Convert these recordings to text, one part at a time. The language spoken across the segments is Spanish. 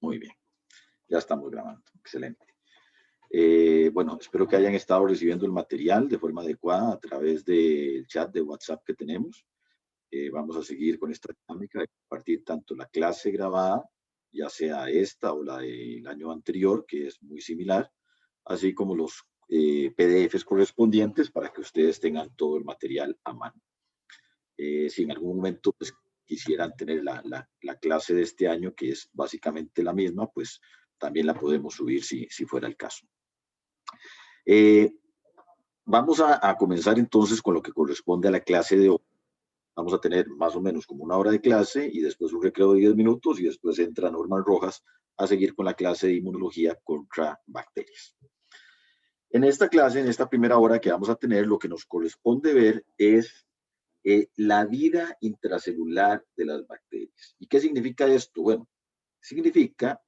Muy bien, ya estamos grabando. Excelente. Bueno, espero que hayan estado recibiendo el material de forma adecuada a través del chat de WhatsApp que tenemos. Vamos a seguir con esta dinámica de compartir tanto la clase grabada, ya sea esta o la del año anterior, que es muy similar, así como los PDFs correspondientes para que ustedes tengan todo el material a mano. Si en algún momento pues, quisieran tener la clase de este año, que es básicamente la misma, pues también la podemos subir si fuera el caso. Vamos a comenzar entonces con lo que corresponde a la clase de hoy. Vamos a tener más o menos como una hora de clase y después un recreo de 10 minutos y después entra Norman Rojas a seguir con la clase de inmunología contra bacterias. En esta clase, en esta primera hora que vamos a tener, lo que nos corresponde ver es la vida intracelular de las bacterias. ¿Y qué significa esto? Bueno, significa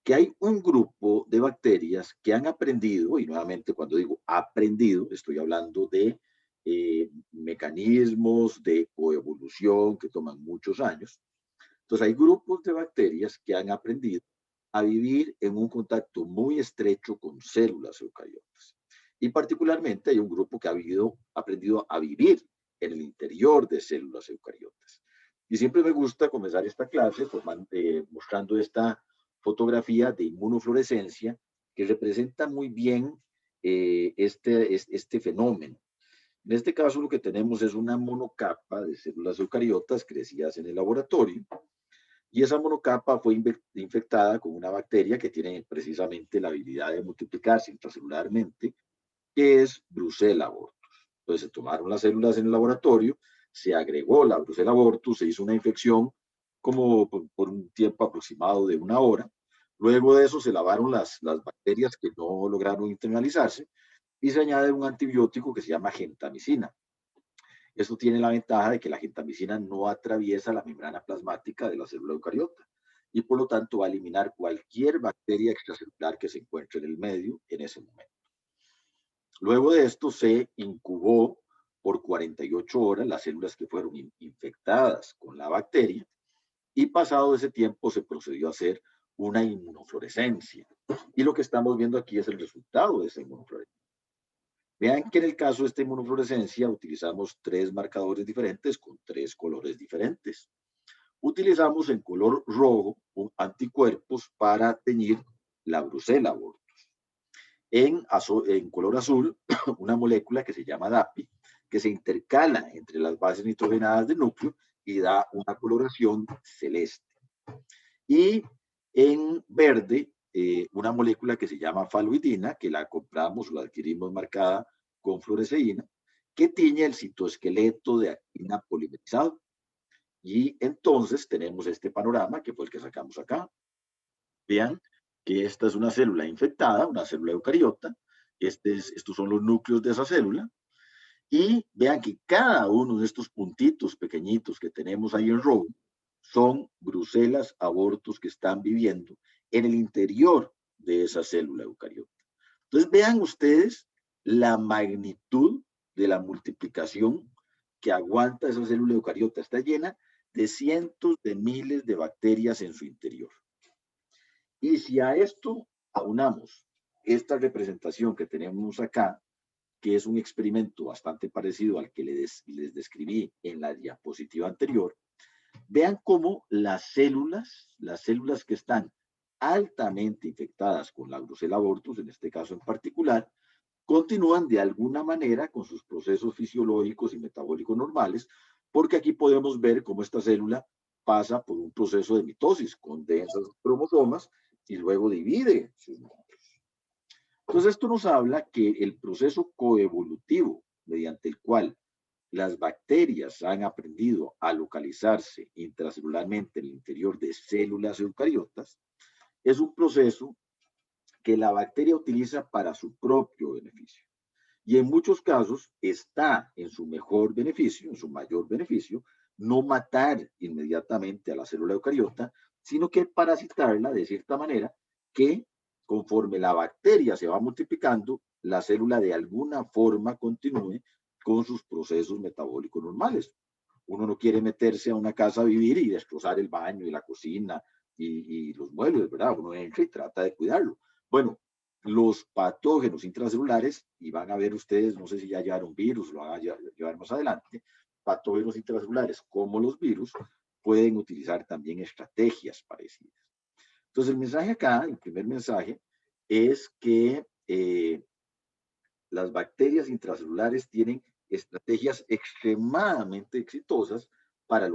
que hay un grupo de bacterias que han aprendido, y nuevamente cuando digo aprendido, estoy hablando de mecanismos de coevolución que toman muchos años. Entonces hay grupos de bacterias que han aprendido a vivir en un contacto muy estrecho con células eucariotas. Y particularmente hay un grupo que ha aprendido a vivir en el interior de células eucariotas. Y siempre me gusta comenzar esta clase mostrando esta fotografía de inmunofluorescencia que representa muy bien este fenómeno. En este caso lo que tenemos es una monocapa de células eucariotas crecidas en el laboratorio y esa monocapa fue infectada con una bacteria que tiene precisamente la habilidad de multiplicarse intracelularmente, que es Brucella abortus. Entonces se tomaron las células en el laboratorio, se agregó la Brucella abortus, se hizo una infección como por un tiempo aproximado de una hora. Luego de eso se lavaron las bacterias que no lograron internalizarse y se añade un antibiótico que se llama gentamicina. Esto tiene la ventaja de que la gentamicina no atraviesa la membrana plasmática de la célula eucariota y por lo tanto va a eliminar cualquier bacteria extracelular que se encuentre en el medio en ese momento. Luego de esto se incubó por 48 horas las células que fueron infectadas con la bacteria y pasado ese tiempo se procedió a hacer una inmunofluorescencia. Y lo que estamos viendo aquí es el resultado de esa inmunofluorescencia. Vean que en el caso de esta inmunofluorescencia utilizamos 3 marcadores diferentes con 3 colores diferentes. Utilizamos en color rojo anticuerpos para teñir la Brucella abortus. En color azul, una molécula que se llama DAPI, que se intercala entre las bases nitrogenadas del núcleo y da una coloración celeste. Y en verde, una molécula que se llama faloidina, que la compramos o la adquirimos marcada con fluoresceína, que tiñe el citoesqueleto de actina polimerizado. Y entonces tenemos este panorama, que fue el que sacamos acá. Vean que esta es una célula infectada, una célula eucariota. Estos son los núcleos de esa célula. Y vean que cada uno de estos puntitos pequeñitos que tenemos ahí en rojo son Brucelas abortus que están viviendo en el interior de esa célula eucariota. Entonces vean ustedes la magnitud de la multiplicación que aguanta esa célula eucariota. Está llena de cientos de miles de bacterias en su interior. Y si a esto aunamos esta representación que tenemos acá, que es un experimento bastante parecido al que les describí en la diapositiva anterior, vean cómo las células que están altamente infectadas con la Brucella abortus, en este caso en particular, continúan de alguna manera con sus procesos fisiológicos y metabólicos normales, porque aquí podemos ver cómo esta célula pasa por un proceso de mitosis, condensa sus cromosomas y luego divide sus núcleos. Entonces esto nos habla que el proceso coevolutivo mediante el cual las bacterias han aprendido a localizarse intracelularmente en el interior de células eucariotas es un proceso que la bacteria utiliza para su propio beneficio. Y en muchos casos está en su mejor beneficio, en su mayor beneficio, no matar inmediatamente a la célula eucariota, sino que parasitarla de cierta manera que conforme la bacteria se va multiplicando, la célula de alguna forma continúe con sus procesos metabólicos normales. Uno no quiere meterse a una casa a vivir y destrozar el baño y la cocina y los muebles, ¿verdad? Uno entra y trata de cuidarlo. Bueno, los patógenos intracelulares, y van a ver ustedes, no sé si ya llevaron virus, lo van a llevar más adelante, patógenos intracelulares como los virus pueden utilizar también estrategias parecidas. Entonces, el mensaje acá, el primer mensaje, es que las bacterias intracelulares tienen estrategias extremadamente exitosas para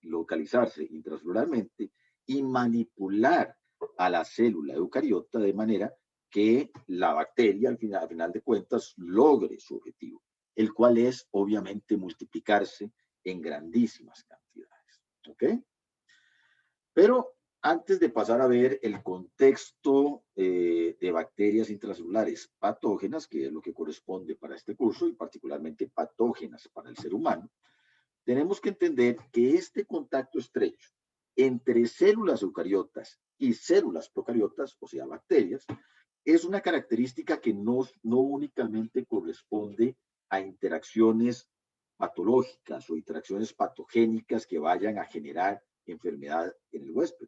localizarse intracelularmente y manipular a la célula eucariota de manera que la bacteria al final de cuentas logre su objetivo, el cual es obviamente multiplicarse en grandísimas cantidades. ¿Ok? Pero antes de pasar a ver el contexto de bacterias intracelulares patógenas, que es lo que corresponde para este curso y particularmente patógenas para el ser humano, tenemos que entender que este contacto estrecho entre células eucariotas y células procariotas, o sea, bacterias, es una característica que no únicamente corresponde a interacciones patológicas o interacciones patogénicas que vayan a generar enfermedad en el huésped,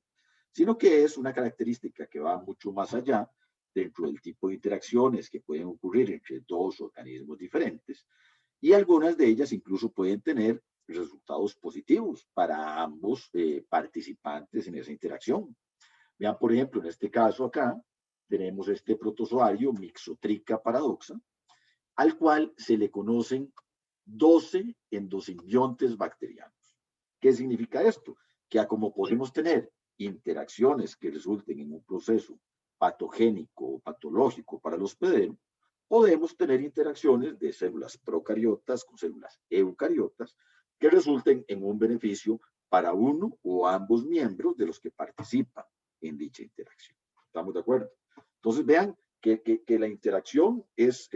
sino que es una característica que va mucho más allá dentro del tipo de interacciones que pueden ocurrir entre dos organismos diferentes, y algunas de ellas incluso pueden tener resultados positivos para ambos participantes en esa interacción. Vean, por ejemplo, en este caso acá, tenemos este protozoario Mixotrica paradoxa, al cual se le conocen 12 endosimbiontes bacterianos. ¿Qué significa esto? Que como podemos tener interacciones que resulten en un proceso patogénico o patológico para el hospedero, podemos tener interacciones de células procariotas con células eucariotas que resulten en un beneficio para uno o ambos miembros de los que participan en dicha interacción. ¿Estamos de acuerdo? Entonces vean que la interacción es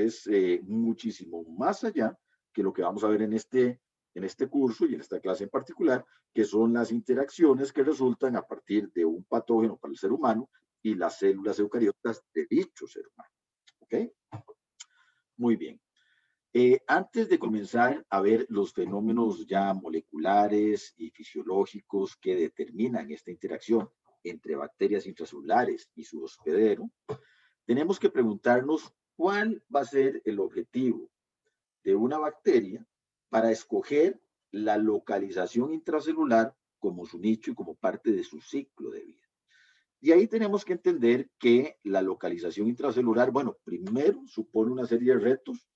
muchísimo más allá que lo que vamos a ver en este curso y en esta clase en particular, que son las interacciones que resultan a partir de un patógeno para el ser humano y las células eucariotas de dicho ser humano. ¿Ok? Muy bien. Antes de comenzar a ver los fenómenos ya moleculares y fisiológicos que determinan esta interacción entre bacterias intracelulares y su hospedero, tenemos que preguntarnos cuál va a ser el objetivo de una bacteria para escoger la localización intracelular como su nicho y como parte de su ciclo de vida. Y ahí tenemos que entender que la localización intracelular, bueno, primero supone una serie de retos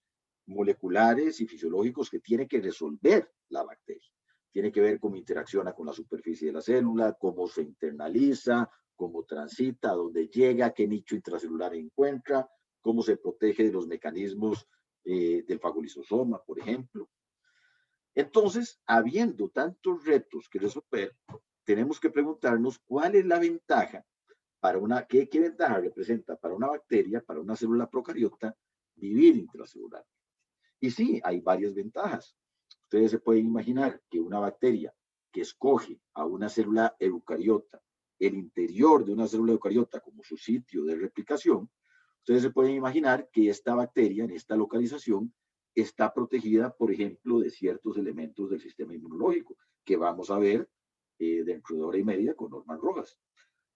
moleculares y fisiológicos que tiene que resolver la bacteria. Tiene que ver cómo interacciona con la superficie de la célula, cómo se internaliza, cómo transita, a dónde llega, qué nicho intracelular encuentra, cómo se protege de los mecanismos del fagolisosoma, por ejemplo. Entonces, habiendo tantos retos que resolver, tenemos que preguntarnos cuál es la ventaja para ¿qué ventaja representa para una bacteria, para una célula procariota, vivir intracelular? Y sí, hay varias ventajas. Ustedes se pueden imaginar que una bacteria que escoge a una célula eucariota, el interior de una célula eucariota como su sitio de replicación, ustedes se pueden imaginar que esta bacteria en esta localización está protegida, por ejemplo, de ciertos elementos del sistema inmunológico, que vamos a ver dentro de hora y media con Norman Rojas.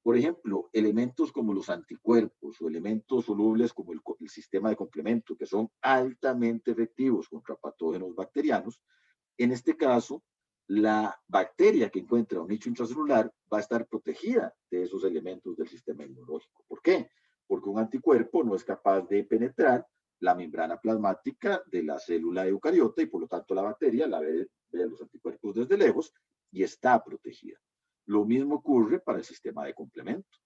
Por ejemplo, elementos como los anticuerpos o elementos solubles como el sistema de complemento, que son altamente efectivos contra patógenos bacterianos. En este caso, la bacteria que encuentra un nicho intracelular va a estar protegida de esos elementos del sistema inmunológico. ¿Por qué? Porque un anticuerpo no es capaz de penetrar la membrana plasmática de la célula eucariota y por lo tanto la bacteria la ve los anticuerpos desde lejos y está protegida. Lo mismo ocurre para el sistema de complemento.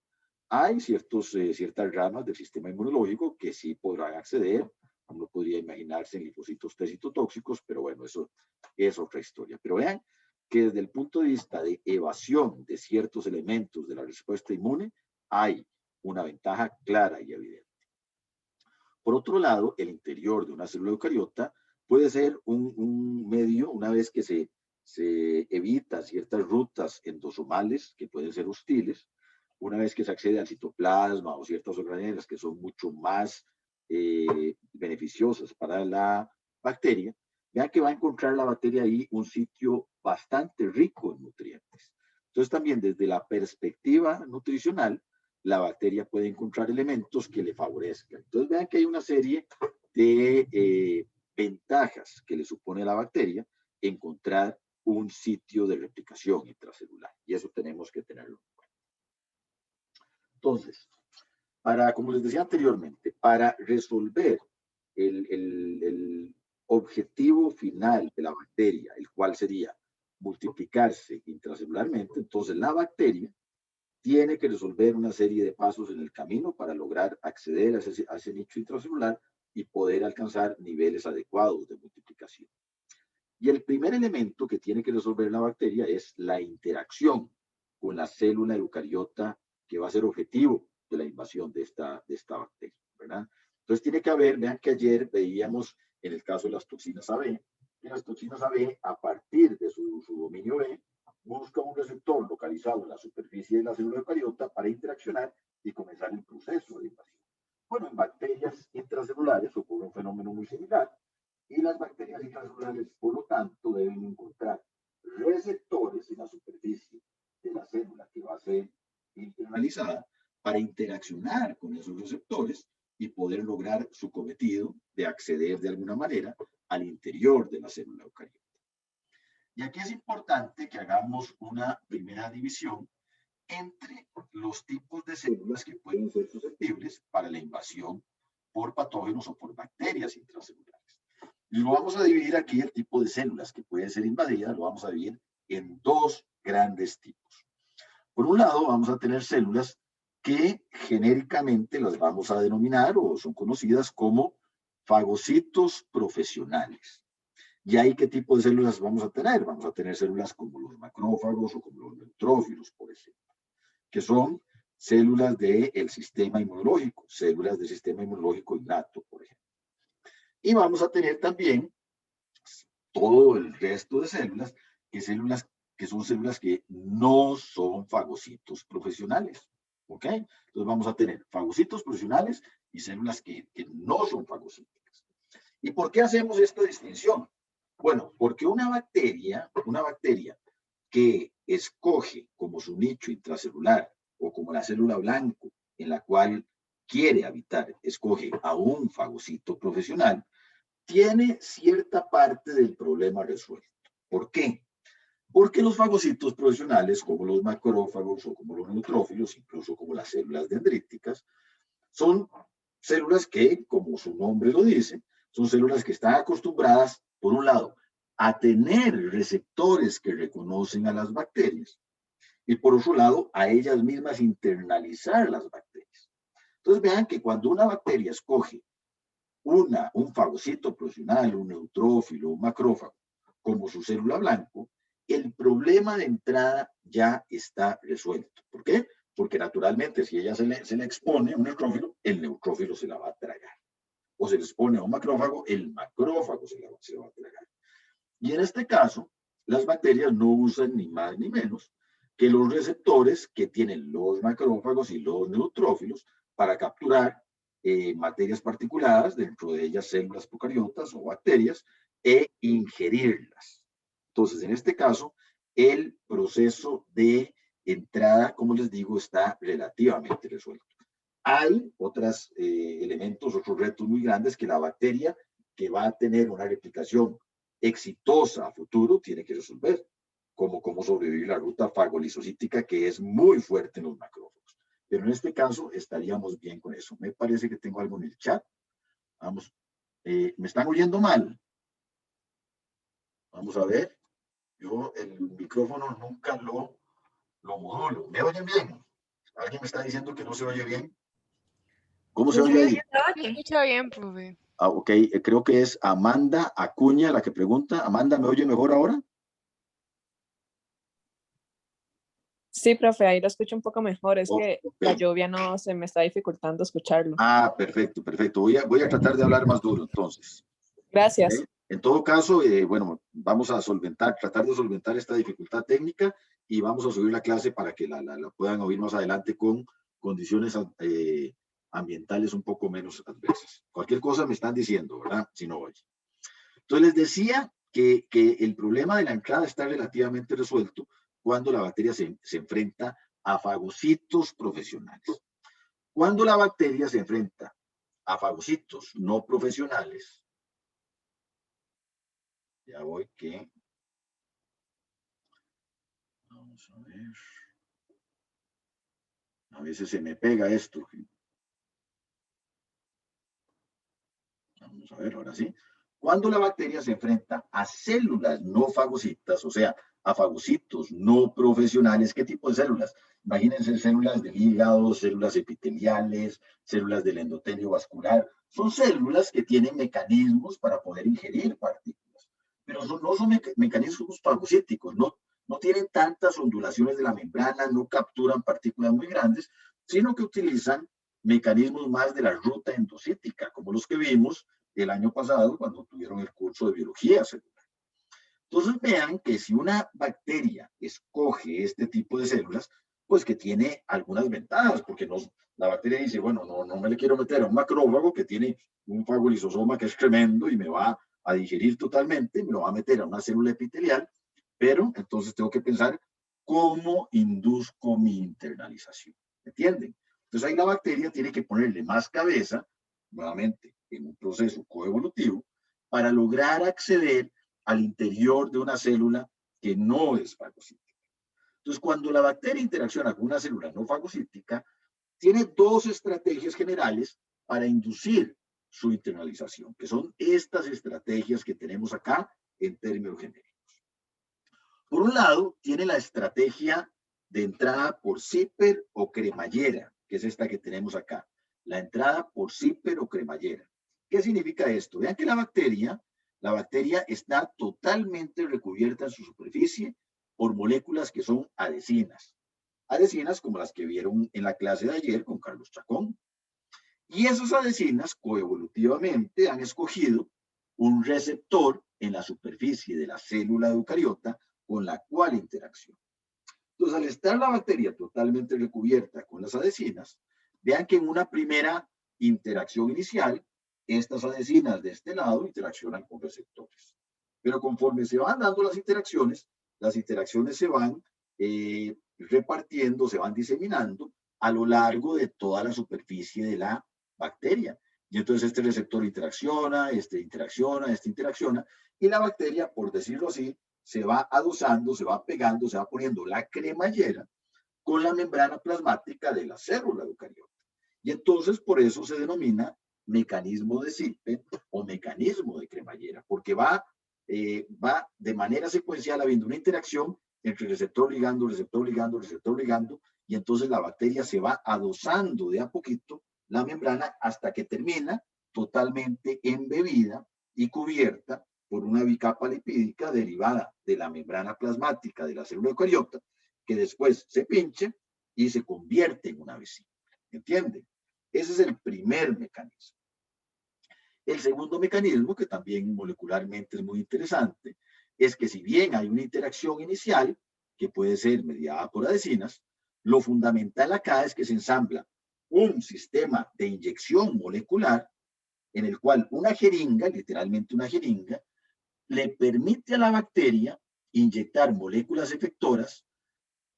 Hay ciertas ramas del sistema inmunológico que sí podrán acceder, uno podría imaginarse en linfocitos T citotóxicos, pero bueno, eso es otra historia. Pero vean que desde el punto de vista de evasión de ciertos elementos de la respuesta inmune, hay una ventaja clara y evidente. Por otro lado, el interior de una célula eucariota puede ser un medio, una vez que se evita ciertas rutas endosomales que pueden ser hostiles, una vez que se accede al citoplasma o ciertas organelas que son mucho más beneficiosas para la bacteria, vean que va a encontrar la bacteria ahí un sitio bastante rico en nutrientes. Entonces también desde la perspectiva nutricional, la bacteria puede encontrar elementos que le favorezcan. Entonces vean que hay una serie de ventajas que le supone a la bacteria encontrar un sitio de replicación intracelular. Y eso tenemos que tenerlo en cuenta. Entonces, como les decía anteriormente, para resolver el objetivo final de la bacteria, el cual sería multiplicarse intracelularmente, entonces la bacteria tiene que resolver una serie de pasos en el camino para lograr acceder a ese nicho intracelular y poder alcanzar niveles adecuados de multiplicación. Y el primer elemento que tiene que resolver la bacteria es la interacción con la célula eucariota que va a ser objetivo de la invasión de esta bacteria, ¿verdad? Entonces tiene que haber, vean que ayer veíamos en el caso de las toxinas AB, que las toxinas AB, a partir de su dominio B, busca un receptor localizado en la superficie de la célula eucariota para interaccionar y comenzar el proceso de invasión. Bueno, en bacterias intracelulares ocurre un fenómeno muy similar y las bacterias intracelulares, por lo tanto, deben encontrar receptores en la superficie de la célula que va a ser internalizada para interaccionar con esos receptores y poder lograr su cometido de acceder de alguna manera al interior de la célula eucariota. Y aquí es importante que hagamos una primera división entre los tipos de células que pueden ser susceptibles para la invasión por patógenos o por bacterias intracelulares. Y lo vamos a dividir aquí, el tipo de células que pueden ser invadidas, lo vamos a dividir en dos grandes tipos. Por un lado, vamos a tener células que genéricamente las vamos a denominar o son conocidas como fagocitos profesionales. ¿Y ahí qué tipo de células vamos a tener? Vamos a tener células como los macrófagos o como los neutrófilos, por ejemplo, que son células del sistema inmunológico, células del sistema inmunológico innato, por ejemplo. Y vamos a tener también todo el resto de células que son células que no son fagocitos profesionales. ¿Ok? Entonces vamos a tener fagocitos profesionales y células que no son fagocíticas. ¿Y por qué hacemos esta distinción? Bueno, porque una bacteria que escoge como su nicho intracelular o como la célula blanco en la cual quiere habitar, escoge a un fagocito profesional, tiene cierta parte del problema resuelto. ¿Por qué? Porque los fagocitos profesionales, como los macrófagos o como los neutrófilos, incluso como las células dendríticas, son células que, como su nombre lo dice, son células que están acostumbradas, por un lado, a tener receptores que reconocen a las bacterias y por otro lado, a ellas mismas internalizar las bacterias. Entonces vean que cuando una bacteria escoge un fagocito profesional, un neutrófilo, un macrófago, como su célula blanco, el problema de entrada ya está resuelto. ¿Por qué? Porque naturalmente si ella se le expone a un neutrófilo, el neutrófilo se la va a tragar. O se le expone a un macrófago, el macrófago se la va a tragar. Y en este caso, las bacterias no usan ni más ni menos que los receptores que tienen los macrófagos y los neutrófilos para capturar materias particulares, dentro de ellas células procariotas o bacterias, e ingerirlas. Entonces, en este caso, el proceso de entrada, como les digo, está relativamente resuelto. Hay otros elementos, otros retos muy grandes que la bacteria que va a tener una replicación exitosa a futuro tiene que resolver, como cómo sobrevivir la ruta fagolisocítica que es muy fuerte en los macrófagos. Pero en este caso estaríamos bien con eso. Me parece que tengo algo en el chat. Vamos, ¿me están oyendo mal? Vamos a ver. Yo el micrófono nunca lo modulo. ¿Me oyen bien? ¿Alguien me está diciendo que no se oye bien? ¿Cómo se oye ahí? Se escucha bien, profe. Ah, ok, creo que es Amanda Acuña la que pregunta. Amanda, ¿me oye mejor ahora? Sí, profe, ahí lo escucho un poco mejor. Es que la lluvia no se me está dificultando escucharlo. Ah, perfecto, perfecto. Voy a tratar de hablar más duro entonces. Gracias. ¿Okay? En todo caso, bueno, vamos a tratar de solventar esta dificultad técnica y vamos a subir la clase para que la puedan oír más adelante con condiciones ambientales un poco menos adversas. Cualquier cosa me están diciendo, ¿verdad? Si no oye. Entonces les decía que el problema de la entrada está relativamente resuelto cuando la bacteria se enfrenta a fagocitos profesionales. Cuando la bacteria se enfrenta a fagocitos no profesionales, ya voy que, vamos a ver, a veces se me pega esto. Vamos a ver, ahora sí. Cuando la bacteria se enfrenta a células no fagocitas, o sea, a fagocitos no profesionales, ¿qué tipo de células? Imagínense células del hígado, células epiteliales, células del endotelio vascular. Son células que tienen mecanismos para poder ingerir partículas, pero no son mecanismos fagocíticos, no tienen tantas ondulaciones de la membrana, no capturan partículas muy grandes, sino que utilizan mecanismos más de la ruta endocítica, como los que vimos el año pasado cuando tuvieron el curso de biología celular. Entonces vean que si una bacteria escoge este tipo de células, pues que tiene algunas ventajas, porque la bacteria dice, bueno, no me le quiero meter a un macrófago que tiene un fagolisosoma que es tremendo y me va a digerir totalmente, me lo va a meter a una célula epitelial, pero entonces tengo que pensar cómo induzco mi internalización. ¿Entienden? Entonces ahí la bacteria tiene que ponerle más cabeza, nuevamente, en un proceso coevolutivo, para lograr acceder al interior de una célula que no es fagocítica. Entonces, cuando la bacteria interacciona con una célula no fagocítica, tiene dos estrategias generales para inducir su internalización, que son estas estrategias que tenemos acá en términos genéricos. Por un lado, tiene la estrategia de entrada por zíper o cremallera, que es esta que tenemos acá. La entrada por zíper o cremallera. ¿Qué significa esto? Vean que la bacteria está totalmente recubierta en su superficie por moléculas que son adhesinas. Adhesinas como las que vieron en la clase de ayer con Carlos Chacón. Y esas adhesinas coevolutivamente han escogido un receptor en la superficie de la célula eucariota con la cual interacciona. Entonces, al estar la bacteria totalmente recubierta con las adhesinas, vean que en una primera interacción inicial, estas adhesinas de este lado interaccionan con receptores. Pero conforme se van dando las interacciones se van repartiendo, se van diseminando a lo largo de toda la superficie de la bacteria. Y entonces este receptor interacciona, este interacciona, y la bacteria, por decirlo así, se va adosando, se va pegando, se va poniendo la cremallera con la membrana plasmática de la célula eucariota. Y entonces por eso se denomina mecanismo de Zipf o mecanismo de cremallera, porque va de manera secuencial habiendo una interacción entre receptor ligando, receptor ligando, receptor ligando, y entonces la bacteria se va adosando de a poquito la membrana hasta que termina totalmente embebida y cubierta por una bicapa lipídica derivada de la membrana plasmática de la célula eucariota, que después se pinche y se convierte en una vesícula. ¿Entienden? Ese es el primer mecanismo. El segundo mecanismo, que también molecularmente es muy interesante, es que si bien hay una interacción inicial, que puede ser mediada por adhesinas, lo fundamental acá es que se ensambla un sistema de inyección molecular en el cual una jeringa, literalmente una jeringa, le permite a la bacteria inyectar moléculas efectoras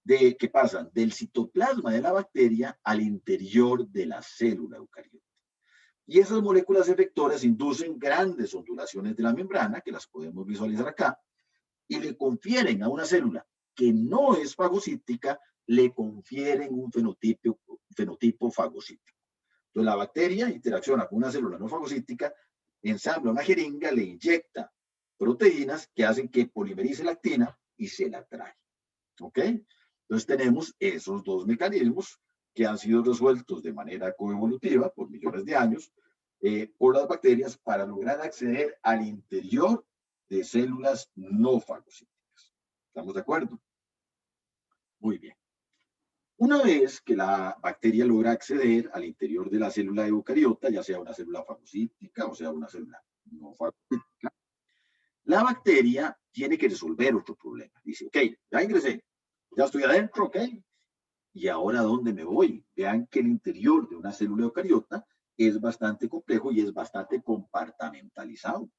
que pasan del citoplasma de la bacteria al interior de la célula eucariota. Y esas moléculas efectoras inducen grandes ondulaciones de la membrana, que las podemos visualizar acá, y le confieren a una célula que no es fagocítica, le confieren un fenotipo fagocítico. Entonces la bacteria interacciona con una célula no fagocítica, ensambla una jeringa, le inyecta proteínas que hacen que polimerice la actina y se la trae. ¿Ok? Entonces tenemos esos dos mecanismos que han sido resueltos de manera coevolutiva por millones de años por las bacterias para lograr acceder al interior de células no fagocíticas. ¿Estamos de acuerdo? Muy bien. Una vez que la bacteria logra acceder al interior de la célula eucariota, ya sea una célula fagocítica o sea una célula no fagocítica, la bacteria tiene que resolver otro problema. Dice, ok, ya ingresé, ya estoy adentro, ok, ¿y ahora dónde me voy? Vean que el interior de una célula eucariota es bastante complejo y es bastante compartamentalizado.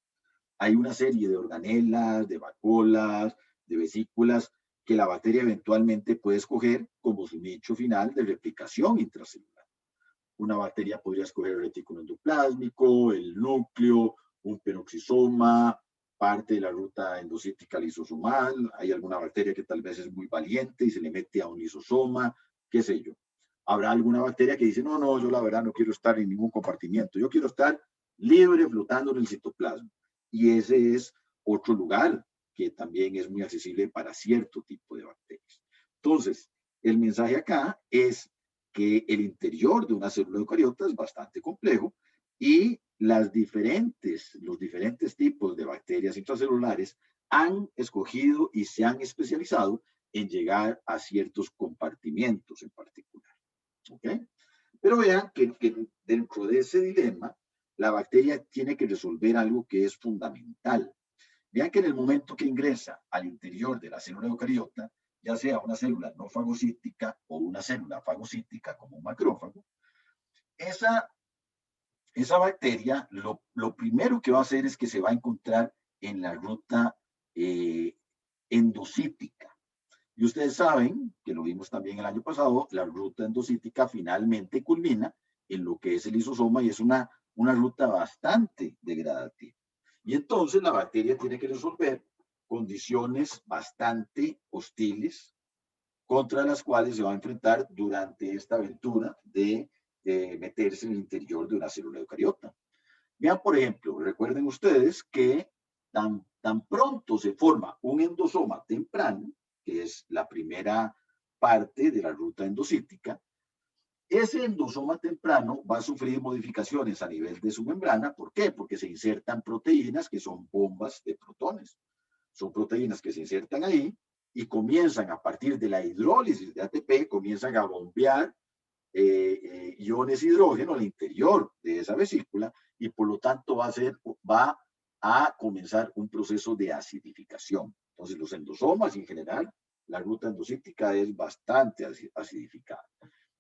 Hay una serie de organelas, de vacuolas, de vesículas que la bacteria eventualmente puede escoger como su nicho final de replicación intracelular. Una bacteria podría escoger el retículo endoplásmico, el núcleo, un peroxisoma, parte de la ruta endocítica lisosomal. Hay alguna bacteria que tal vez es muy valiente y se le mete a un lisosoma, qué sé yo. Habrá alguna bacteria que dice, no, no, yo la verdad no quiero estar en ningún compartimiento, yo quiero estar libre flotando en el citoplasma. Y ese es otro lugar que también es muy accesible para cierto tipo de bacterias. Entonces, el mensaje acá es que el interior de una célula eucariota es bastante complejo y los diferentes tipos de bacterias intracelulares han escogido y se han especializado en llegar a ciertos compartimientos en particular. ¿Okay? Pero vean que dentro de ese dilema, la bacteria tiene que resolver algo que es fundamental. Vean que en el momento que ingresa al interior de la célula eucariota, ya sea una célula no fagocítica o una célula fagocítica como un macrófago, esa bacteria lo primero que va a hacer es que se va a encontrar en la ruta endocítica. Y ustedes saben, que lo vimos también el año pasado, la ruta endocítica finalmente culmina en lo que es el lisosoma y es una ruta bastante degradativa. Y entonces la bacteria tiene que resolver condiciones bastante hostiles contra las cuales se va a enfrentar durante esta aventura de meterse en el interior de una célula eucariota. Vean, por ejemplo, recuerden ustedes que tan pronto se forma un endosoma temprano, que es la primera parte de la ruta endocítica, ese endosoma temprano va a sufrir modificaciones a nivel de su membrana. ¿Por qué? Porque se insertan proteínas que son bombas de protones. Son proteínas que se insertan ahí y comienzan a partir de la hidrólisis de ATP, comienzan a bombear iones hidrógeno al interior de esa vesícula y por lo tanto va a comenzar un proceso de acidificación. Entonces los endosomas en general, la ruta endocítica es bastante acidificada.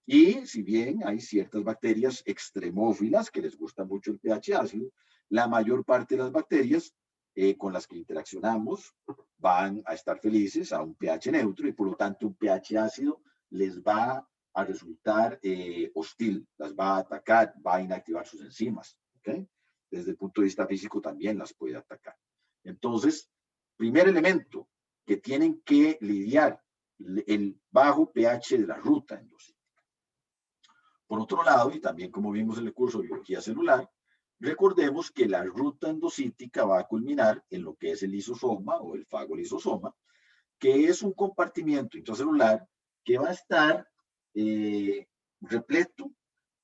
Y si bien hay ciertas bacterias extremófilas que les gusta mucho el pH ácido, la mayor parte de las bacterias con las que interaccionamos van a estar felices a un pH neutro y por lo tanto un pH ácido les va a resultar hostil, las va a atacar, va a inactivar sus enzimas. ¿Okay? Desde el punto de vista físico también las puede atacar. Entonces, primer elemento que tienen que lidiar, el bajo pH de la ruta endocítica. Por otro lado, y también como vimos en el curso de biología celular, recordemos que la ruta endocítica va a culminar en lo que es el lisosoma o el fagolisosoma, que es un compartimiento intracelular que va a estar repleto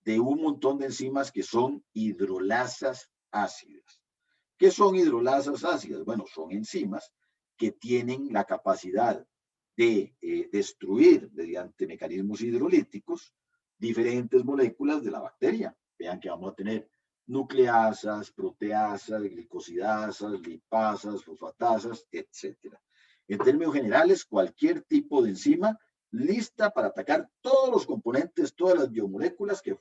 de un montón de enzimas que son hidrolasas ácidas. ¿Qué son hidrolasas ácidas? Bueno, son enzimas que tienen la capacidad de destruir mediante mecanismos hidrolíticos diferentes moléculas de la bacteria. Vean que vamos a tener nucleasas, proteasas, glicosidasas, lipasas, fosfatasas, etc. En términos generales, cualquier tipo de enzima lista para atacar todos los componentes, todas las biomoléculas que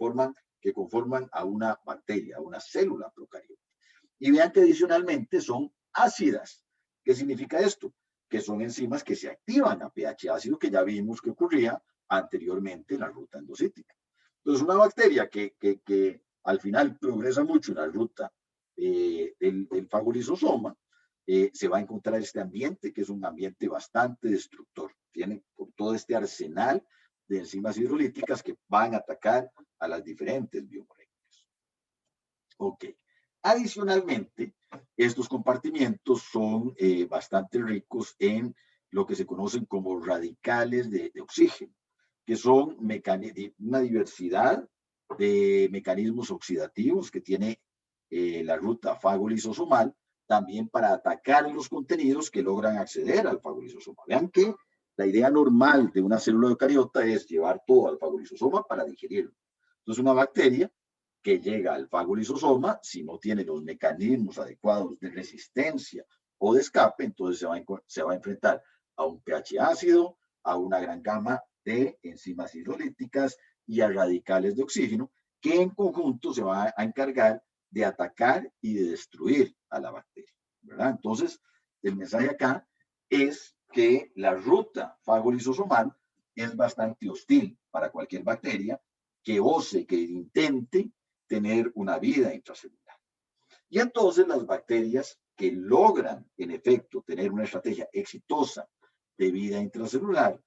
conforman a una bacteria, a una célula procariota. Y vean que adicionalmente son ácidas. ¿Qué significa esto? Que son enzimas que se activan a pH ácido, que ya vimos que ocurría anteriormente en la ruta endocítica. Entonces, una bacteria que al final progresa mucho en la ruta del fagolisosoma, se va a encontrar este ambiente, que es un ambiente bastante destructor. Tiene todo este arsenal de enzimas hidrolíticas que van a atacar a las diferentes biomoléculas. Ok. Adicionalmente, estos compartimientos son bastante ricos en lo que se conocen como radicales de oxígeno, que son una diversidad de mecanismos oxidativos que tiene la ruta fagolisosomal, también para atacar los contenidos que logran acceder al fagolisosoma. Vean que la idea normal de una célula eucariota es llevar todo al fagolisosoma para digerirlo. Entonces, una bacteria que llega al fagolisosoma, si no tiene los mecanismos adecuados de resistencia o de escape, entonces se va a enfrentar a un pH ácido, a una gran gama de enzimas hidrolíticas y a radicales de oxígeno, que en conjunto se va a encargar de atacar y de destruir a la bacteria, ¿verdad? Entonces, el mensaje acá es que la ruta fago-lisosomal es bastante hostil para cualquier bacteria que ose, que intente tener una vida intracelular. Y entonces las bacterias que logran, en efecto, tener una estrategia exitosa de vida intracelular,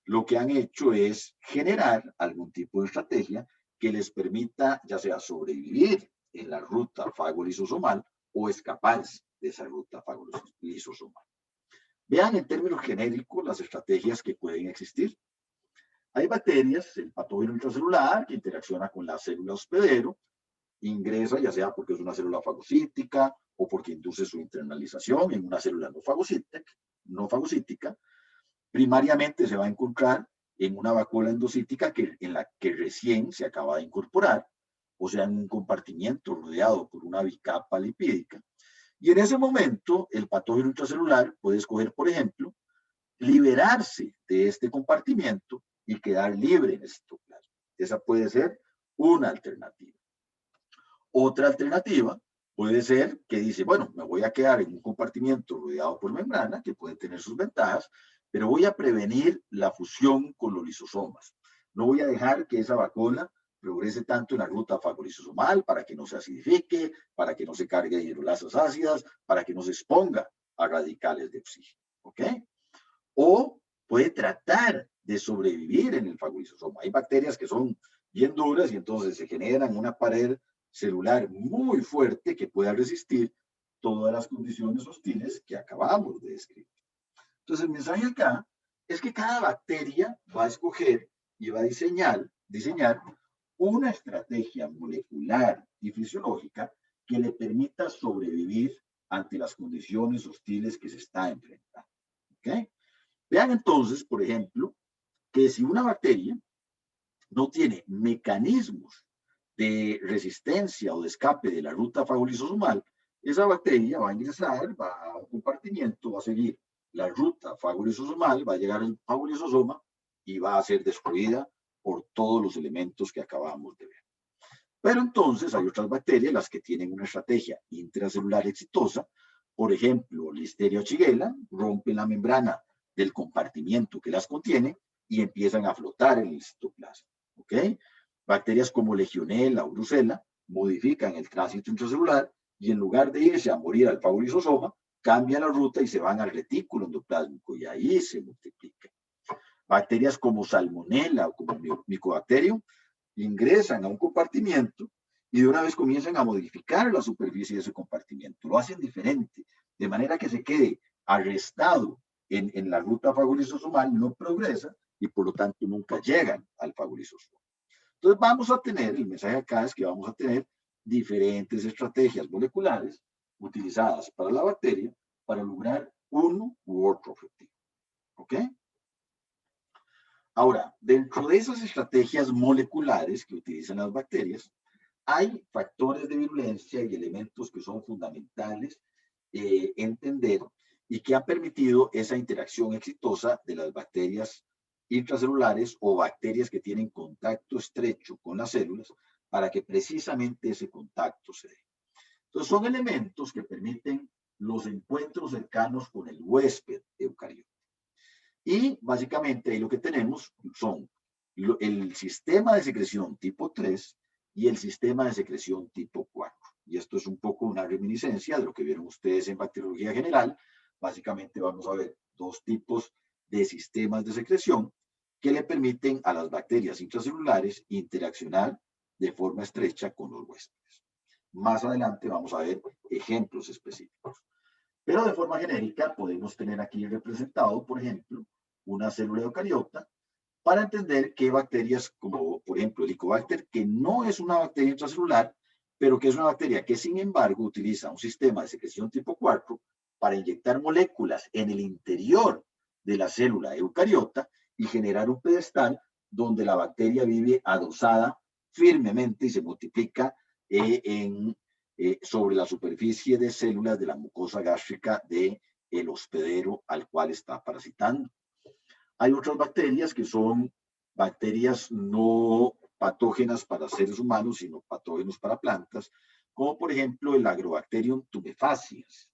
lo que han hecho es generar algún tipo de estrategia que les permita ya sea sobrevivir en la ruta fago-lisosomal o escaparse de esa ruta fago-lisosomal. Vean en términos genéricos las estrategias que pueden existir. Hay bacterias, el patógeno intracelular, que interacciona con la célula hospedero, ingresa ya sea porque es una célula fagocítica o porque induce su internalización en una célula no fagocítica. Primariamente se va a encontrar en una vacuola endocítica en la que recién se acaba de incorporar, o sea, en un compartimiento rodeado por una bicapa lipídica. Y en ese momento, el patógeno intracelular puede escoger, por ejemplo, liberarse de este compartimiento y quedar libre en el citoplasma. Esa puede ser una alternativa. Otra alternativa puede ser que dice, bueno, me voy a quedar en un compartimiento rodeado por membrana, que puede tener sus ventajas, pero voy a prevenir la fusión con los lisosomas. No voy a dejar que esa vacuola progrese tanto en la ruta fagolisosomal para que no se acidifique, para que no se cargue de hidrolasas ácidas, para que no se exponga a radicales de oxígeno. ¿Ok? O puede tratar de sobrevivir en el fagolisosoma. Hay bacterias que son bien duras y entonces se generan una pared celular muy fuerte que pueda resistir todas las condiciones hostiles que acabamos de describir. Entonces el mensaje acá es que cada bacteria va a escoger y va a diseñar una estrategia molecular y fisiológica que le permita sobrevivir ante las condiciones hostiles que se está enfrentando. ¿Ok? Vean entonces, por ejemplo, que si una bacteria no tiene mecanismos de resistencia o de escape de la ruta fagolisosomal, esa bacteria va a ingresar, va a un compartimiento, va a seguir la ruta fagolisosomal, va a llegar al fagolisosoma y va a ser destruida por todos los elementos que acabamos de ver. Pero entonces hay otras bacterias, las que tienen una estrategia intracelular exitosa, por ejemplo, Listeria o Shigella, rompen la membrana del compartimiento que las contiene y empiezan a flotar en el citoplasma. ¿Ok? Bacterias como Legionella o Brucella modifican el tránsito intracelular y en lugar de irse a morir al fagolisosoma, cambian la ruta y se van al retículo endoplásmico y ahí se multiplican. Bacterias como Salmonella o como Mycobacterium ingresan a un compartimiento y de una vez comienzan a modificar la superficie de ese compartimiento. Lo hacen diferente, de manera que se quede arrestado en la ruta fagolisosomal, no progresa y por lo tanto nunca llegan al fagolisosoma. Entonces vamos a tener, el mensaje acá es que vamos a tener diferentes estrategias moleculares utilizadas para la bacteria para lograr uno u otro objetivo. ¿Ok? Ahora, dentro de esas estrategias moleculares que utilizan las bacterias, hay factores de virulencia y elementos que son fundamentales entender y que han permitido esa interacción exitosa de las bacterias intracelulares o bacterias que tienen contacto estrecho con las células para que precisamente ese contacto se dé. Entonces, son elementos que permiten los encuentros cercanos con el huésped eucariota. Y básicamente ahí lo que tenemos son el sistema de secreción tipo 3 y el sistema de secreción tipo 4. Y esto es un poco una reminiscencia de lo que vieron ustedes en bacteriología general. Básicamente vamos a ver dos tipos de sistemas de secreción que le permiten a las bacterias intracelulares interaccionar de forma estrecha con los huéspedes. Más adelante vamos a ver ejemplos específicos. Pero de forma genérica podemos tener aquí representado, por ejemplo, una célula eucariota para entender qué bacterias, como por ejemplo el Helicobacter, que no es una bacteria intracelular, pero que es una bacteria que sin embargo utiliza un sistema de secreción tipo 4 para inyectar moléculas en el interior de la célula eucariota y generar un pedestal donde la bacteria vive adosada firmemente y se multiplica sobre la superficie de células de la mucosa gástrica del hospedero al cual está parasitando. Hay otras bacterias que son bacterias no patógenas para seres humanos, sino patógenos para plantas, como por ejemplo el Agrobacterium tumefaciens.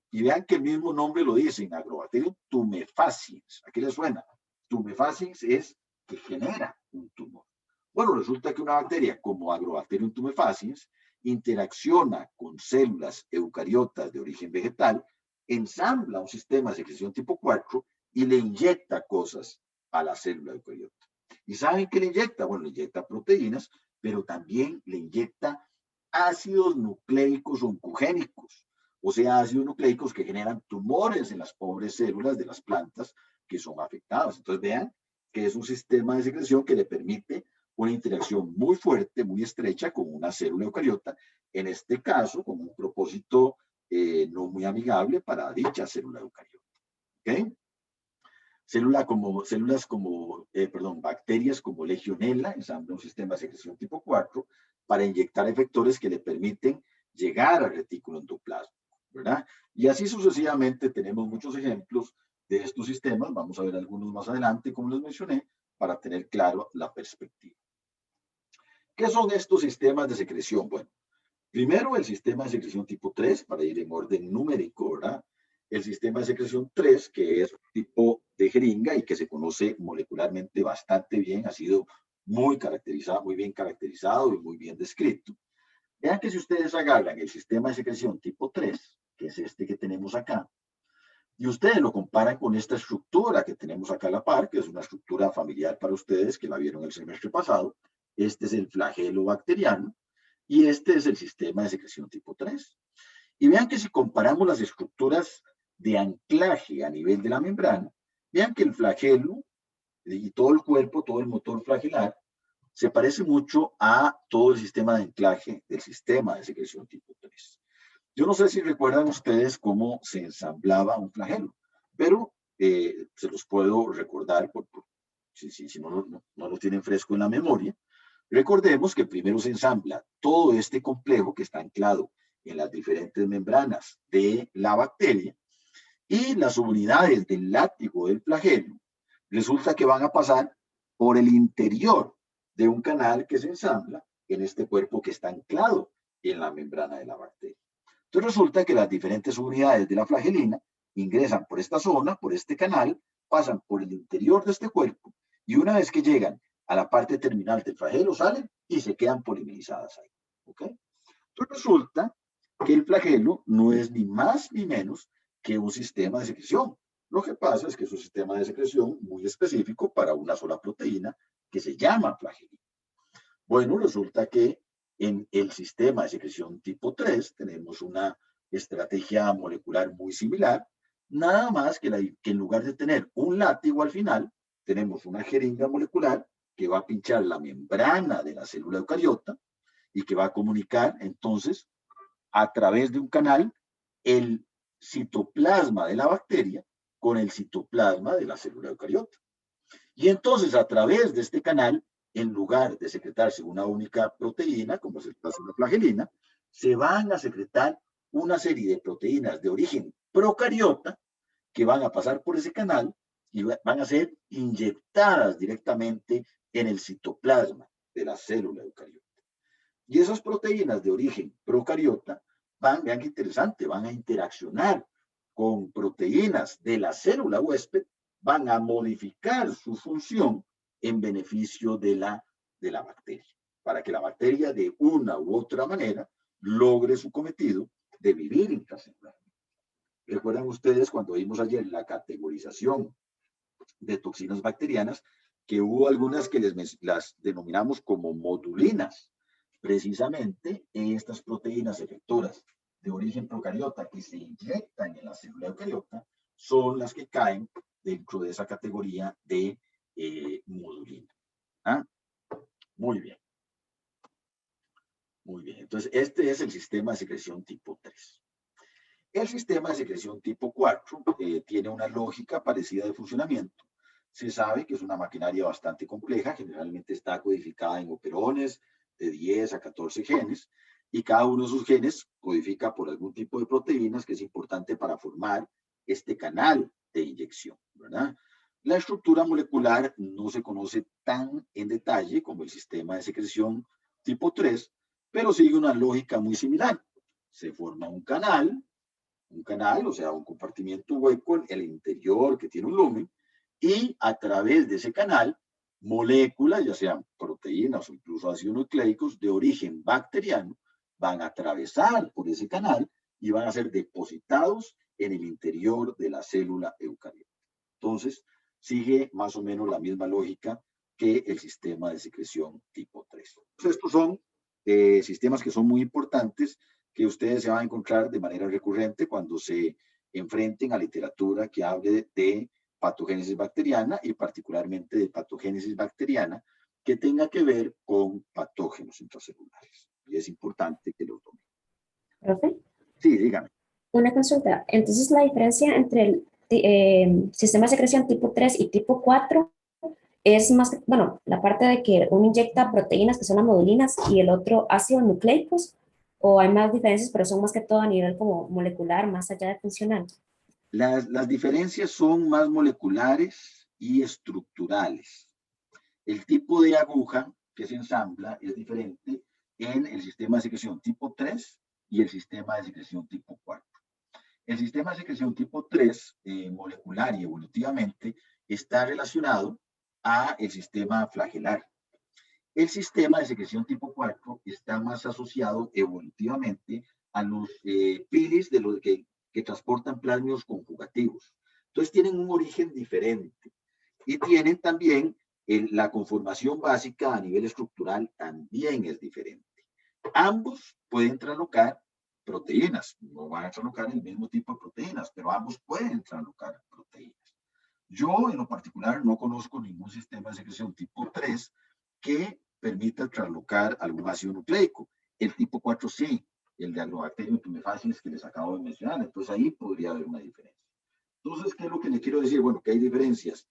Y vean que el mismo nombre lo dicen, Agrobacterium tumefaciens. ¿A qué les suena? Tumefaciens es que genera un tumor. Bueno, resulta que una bacteria como Agrobacterium tumefaciens interacciona con células eucariotas de origen vegetal, ensambla un sistema de secreción tipo 4 y le inyecta cosas a la célula eucariota. ¿Y saben qué le inyecta? Bueno, le inyecta proteínas, pero también le inyecta ácidos nucleicos oncogénicos, o sea, ácidos nucleicos que generan tumores en las pobres células de las plantas que son afectadas. Entonces vean que es un sistema de secreción que le permite una interacción muy fuerte, muy estrecha con una célula eucariota, en este caso con un propósito no muy amigable para dicha célula eucariota. ¿Okay? Bacterias como Legionella ensamblan un sistema de secreción tipo 4 para inyectar efectores que le permiten llegar al retículo endoplasmático, ¿verdad? Y así sucesivamente tenemos muchos ejemplos de estos sistemas. Vamos a ver algunos más adelante, como les mencioné, para tener claro la perspectiva. ¿Qué son estos sistemas de secreción? Bueno, primero el sistema de secreción tipo 3, para ir en orden numérico, ¿verdad? El sistema de secreción 3, que es tipo de jeringa y que se conoce molecularmente bastante bien, ha sido muy caracterizado, muy bien caracterizado y muy bien descrito. Vean que si ustedes agarran el sistema de secreción tipo 3, que es este que tenemos acá, y ustedes lo comparan con esta estructura que tenemos acá a la par, que es una estructura familiar para ustedes, que la vieron el semestre pasado. Este es el flagelo bacteriano y este es el sistema de secreción tipo 3. Y vean que si comparamos las estructuras de anclaje a nivel de la membrana, vean que el flagelo y todo el cuerpo, todo el motor flagelar, se parece mucho a todo el sistema de anclaje del sistema de secreción tipo 3. Yo no sé si recuerdan ustedes cómo se ensamblaba un flagelo, pero se los puedo recordar si no lo tienen fresco en la memoria. Recordemos que primero se ensambla todo este complejo que está anclado en las diferentes membranas de la bacteria y las unidades del látigo del flagelo resulta que van a pasar por el interior de un canal que se ensambla en este cuerpo que está anclado en la membrana de la bacteria. Entonces resulta que las diferentes unidades de la flagelina ingresan por esta zona, por este canal, pasan por el interior de este cuerpo y una vez que llegan a la parte terminal del flagelo salen y se quedan polimerizadas ahí. ¿Okay? Entonces resulta que el flagelo no es ni más ni menos que un sistema de secreción. Lo que pasa es que es un sistema de secreción muy específico para una sola proteína que se llama flagelina. Bueno, resulta que en el sistema de secreción tipo 3 tenemos una estrategia molecular muy similar, nada más que en lugar de tener un látigo al final, tenemos una jeringa molecular que va a pinchar la membrana de la célula eucariota y que va a comunicar entonces a través de un canal el citoplasma de la bacteria con el citoplasma de la célula eucariota. Y entonces a través de este canal, en lugar de secretarse una única proteína, como es el caso de la flagelina, se van a secretar una serie de proteínas de origen procariota que van a pasar por ese canal y van a ser inyectadas directamente en el citoplasma de la célula eucariota. Y esas proteínas de origen procariota vean qué interesante, van a interaccionar con proteínas de la célula huésped, van a modificar su función en beneficio de la bacteria, para que la bacteria de una u otra manera logre su cometido de vivir intracelularmente. ¿Recuerdan ustedes cuando vimos ayer la categorización de toxinas bacterianas, que hubo algunas que las denominamos como modulinas? Precisamente estas proteínas efectoras de origen procariota que se inyectan en la célula eucariota son las que caen dentro de esa categoría de modulina. ¿Ah? Muy bien. Muy bien. Entonces, este es el sistema de secreción tipo 3. El sistema de secreción tipo 4 tiene una lógica parecida de funcionamiento. Se sabe que es una maquinaria bastante compleja, generalmente está codificada en operones de 10 a 14 genes, y cada uno de esos genes codifica por algún tipo de proteínas que es importante para formar este canal de inyección, ¿verdad? La estructura molecular no se conoce tan en detalle como el sistema de secreción tipo 3, pero sigue una lógica muy similar. Se forma un canal, un canal, o sea, un compartimiento hueco en el interior que tiene un lumen, y a través de ese canal, moléculas, ya sean proteínas o incluso ácidos nucleicos de origen bacteriano, van a atravesar por ese canal y van a ser depositados en el interior de la célula eucariota. Entonces, sigue más o menos la misma lógica que el sistema de secreción tipo 3. Entonces, estos son sistemas que son muy importantes, que ustedes se van a encontrar de manera recurrente cuando se enfrenten a literatura que hable de patogénesis bacteriana y particularmente de patogénesis bacteriana que tenga que ver con patógenos intracelulares. Y es importante que los dominen. ¿Profe? Sí, dígame. Una consulta. Entonces, la diferencia entre el sistema de secreción tipo 3 y tipo 4 es más, bueno, la parte de que uno inyecta proteínas que son las modulinas y el otro ácidos nucleicos, o hay más diferencias, pero son más que todo a nivel como molecular, más allá de funcional. Las diferencias son más moleculares y estructurales. El tipo de aguja que se ensambla es diferente en el sistema de secreción tipo 3 y el sistema de secreción tipo 4. El sistema de secreción tipo 3, molecular y evolutivamente, está relacionado a el sistema flagelar. El sistema de secreción tipo 4 está más asociado evolutivamente a los pilis de los que transportan plasmios conjugativos. Entonces tienen un origen diferente y tienen también la conformación básica a nivel estructural también es diferente. Ambos pueden translocar proteínas, no van a translocar el mismo tipo de proteínas, pero ambos pueden translocar proteínas. Yo en lo particular no conozco ningún sistema de secreción tipo 3 que permita translocar algún ácido nucleico. El tipo 4 sí, el de Agrobacterium tumefaciens que les acabo de mencionar, entonces ahí podría haber una diferencia. Entonces, ¿qué es lo que le quiero decir? Bueno, que hay diferencias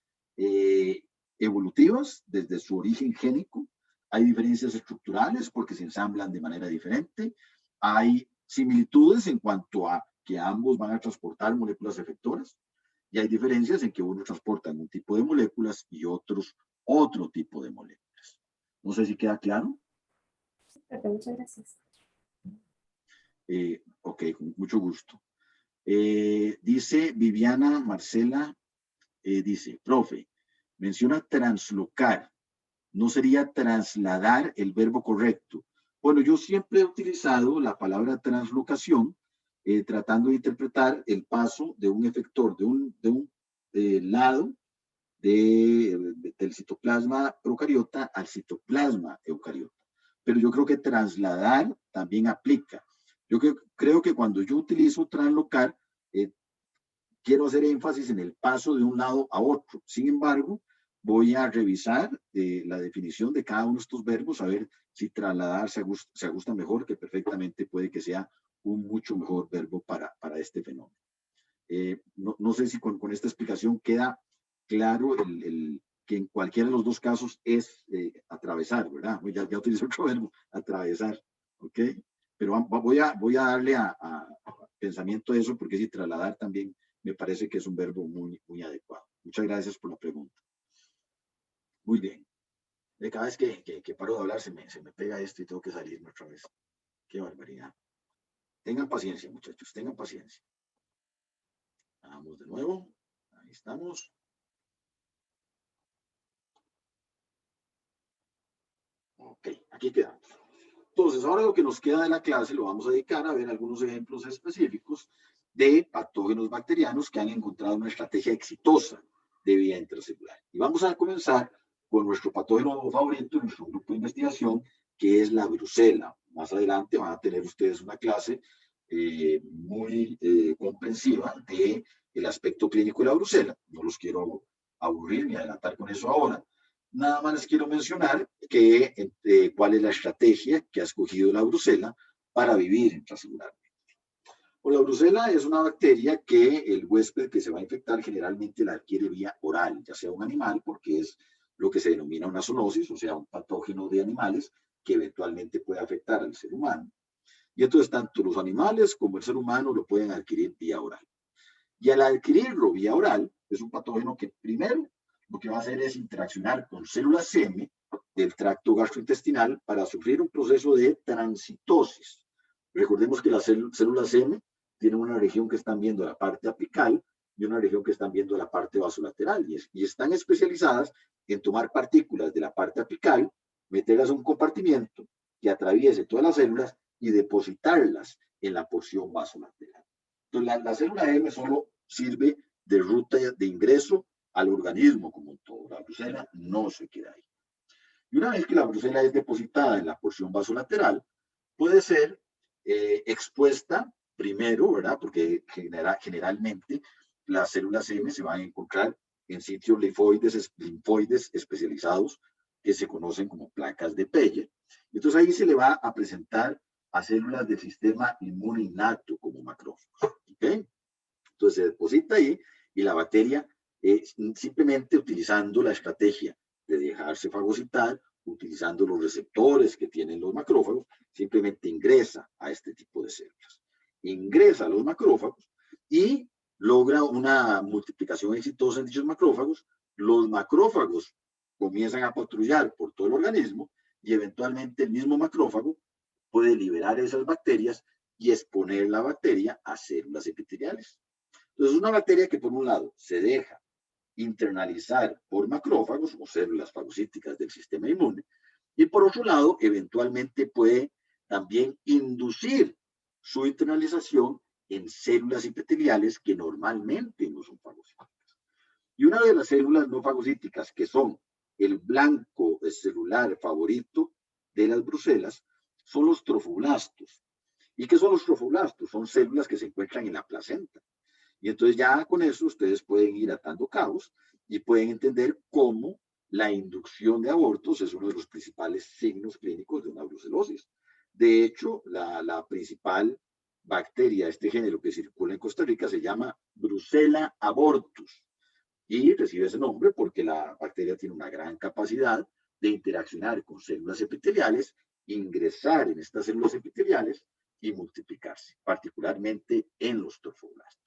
evolutivas desde su origen génico, hay diferencias estructurales porque se ensamblan de manera diferente, hay similitudes en cuanto a que ambos van a transportar moléculas efectoras, y hay diferencias en que uno transporta un tipo de moléculas y otros otro tipo de moléculas. No sé si queda claro. Muchas gracias. Ok, con mucho gusto. Dice Viviana Marcela, dice, profe, menciona translocar, ¿no sería trasladar el verbo correcto? Bueno, yo siempre he utilizado la palabra translocación tratando de interpretar el paso de un efector de un lado del citoplasma procariota al citoplasma eucariota. Pero yo creo que trasladar también aplica. Yo creo que cuando yo utilizo translocar, quiero hacer énfasis en el paso de un lado a otro. Sin embargo, voy a revisar la definición de cada uno de estos verbos, a ver si trasladar se ajusta mejor, que perfectamente puede que sea un mucho mejor verbo para este fenómeno. No sé si con esta explicación queda claro que en cualquiera de los dos casos es atravesar, ¿verdad? Ya utilizo otro verbo, atravesar, ¿ok? Pero voy a darle a pensamiento a eso, porque si trasladar también me parece que es un verbo muy, muy adecuado. Muchas gracias por la pregunta. Muy bien. Cada vez que paro de hablar se me pega esto y tengo que salirme otra vez. Qué barbaridad. Tengan paciencia, muchachos, tengan paciencia. Vamos de nuevo. Ahí estamos. Ok, aquí quedamos. Entonces, ahora lo que nos queda de la clase lo vamos a dedicar a ver algunos ejemplos específicos de patógenos bacterianos que han encontrado una estrategia exitosa de vida intracelular. Y vamos a comenzar con nuestro patógeno favorito, nuestro grupo de investigación, que es la brucela. Más adelante van a tener ustedes una clase muy comprensiva del aspecto clínico de la brucela. No los quiero aburrir ni adelantar con eso ahora. Nada más les quiero mencionar cuál es la estrategia que ha escogido la brucela para vivir intracelularmente. La brucela es una bacteria que el huésped que se va a infectar generalmente la adquiere vía oral, ya sea un animal, porque es lo que se denomina una zoonosis, o sea, un patógeno de animales que eventualmente puede afectar al ser humano. Y entonces tanto los animales como el ser humano lo pueden adquirir vía oral. Y al adquirirlo vía oral, es un patógeno que primero lo que va a hacer es interaccionar con células M del tracto gastrointestinal para sufrir un proceso de transitosis. Recordemos que las células M tienen una región que están viendo la parte apical y una región que están viendo la parte basolateral. Y están especializadas en tomar partículas de la parte apical, meterlas en un compartimiento que atraviese todas las células y depositarlas en la porción vasolateral. Entonces, la célula M solo sirve de ruta de ingreso al organismo como un todo. La brucela no se queda ahí. Y una vez que la brucela es depositada en la porción vasolateral, puede ser expuesta primero, ¿verdad? Porque generalmente las células M se van a encontrar en sitios linfoides especializados que se conocen como placas de Peyer. Entonces ahí se le va a presentar a células del sistema inmune innato como macrófagos. ¿Okay? Entonces se deposita ahí y la bacteria simplemente utilizando la estrategia de dejarse fagocitar, utilizando los receptores que tienen los macrófagos, simplemente ingresa a este tipo de células. Ingresa a los macrófagos y logra una multiplicación exitosa en dichos macrófagos. Los macrófagos comienzan a patrullar por todo el organismo y eventualmente el mismo macrófago puede liberar esas bacterias y exponer la bacteria a células epiteliales. Entonces, una bacteria que por un lado se deja internalizar por macrófagos o células fagocíticas del sistema inmune y por otro lado, eventualmente puede también inducir su internalización en células epiteliales que normalmente no son fagocíticas. Y una de las células no fagocíticas que son el blanco celular favorito de las brucelas son los trofoblastos. ¿Y qué son los trofoblastos? Son células que se encuentran en la placenta. Y entonces ya con eso ustedes pueden ir atando cabos y pueden entender cómo la inducción de abortos es uno de los principales signos clínicos de una brucelosis. De hecho, la principal bacteria de este género que circula en Costa Rica se llama Brucella abortus y recibe ese nombre porque la bacteria tiene una gran capacidad de interaccionar con células epiteliales, ingresar en estas células epiteliales y multiplicarse, particularmente en los trofoblastos.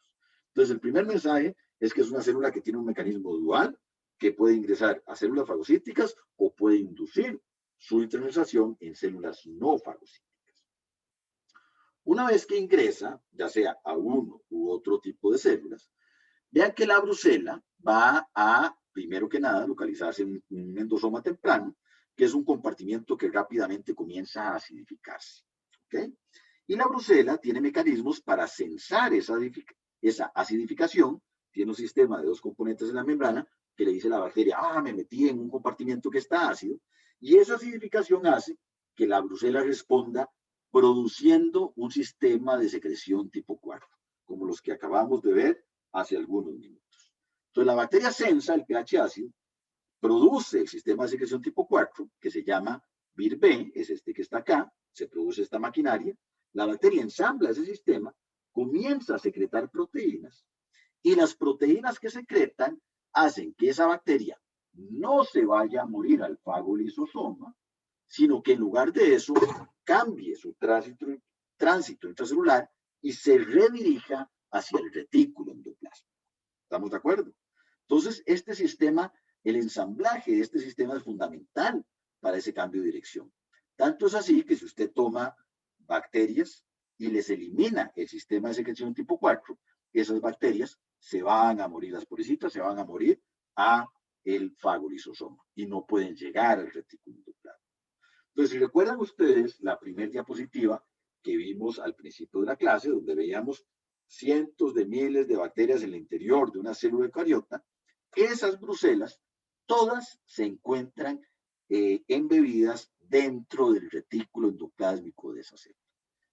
Entonces, el primer mensaje es que es una célula que tiene un mecanismo dual que puede ingresar a células fagocíticas o puede inducir su internalización en células no fagocíticas. Una vez que ingresa, ya sea a uno u otro tipo de células, vean que la brucela va a, primero que nada, localizarse en un endosoma temprano, que es un compartimiento que rápidamente comienza a acidificarse. ¿Okay? Y la brucela tiene mecanismos para censar esa acidificación. Tiene un sistema de dos componentes en la membrana que le dice a la bacteria, me metí en un compartimiento que está ácido, y esa acidificación hace que la brucela responda produciendo un sistema de secreción tipo 4, como los que acabamos de ver hace algunos minutos. Entonces la bacteria sensa el pH ácido, produce el sistema de secreción tipo 4, que se llama BIR-B, es este que está acá, se produce esta maquinaria, la bacteria ensambla ese sistema, comienza a secretar proteínas, y las proteínas que secretan hacen que esa bacteria no se vaya a morir al fagolisosoma, sino que en lugar de eso cambie su tránsito intracelular y se redirija hacia el retículo endoplasmático. ¿Estamos de acuerdo? Entonces, este sistema, el ensamblaje de este sistema es fundamental para ese cambio de dirección. Tanto es así que si usted toma bacterias y les elimina el sistema de secreción tipo 4, esas bacterias se van a morir, las poricitas se van a morir a el fagolisosoma y no pueden llegar al retículo endoplasmático. Entonces, si recuerdan ustedes la primera diapositiva que vimos al principio de la clase, donde veíamos cientos de miles de bacterias en el interior de una célula eucariota, esas brucelas todas se encuentran embebidas dentro del retículo endoplásmico de esa célula.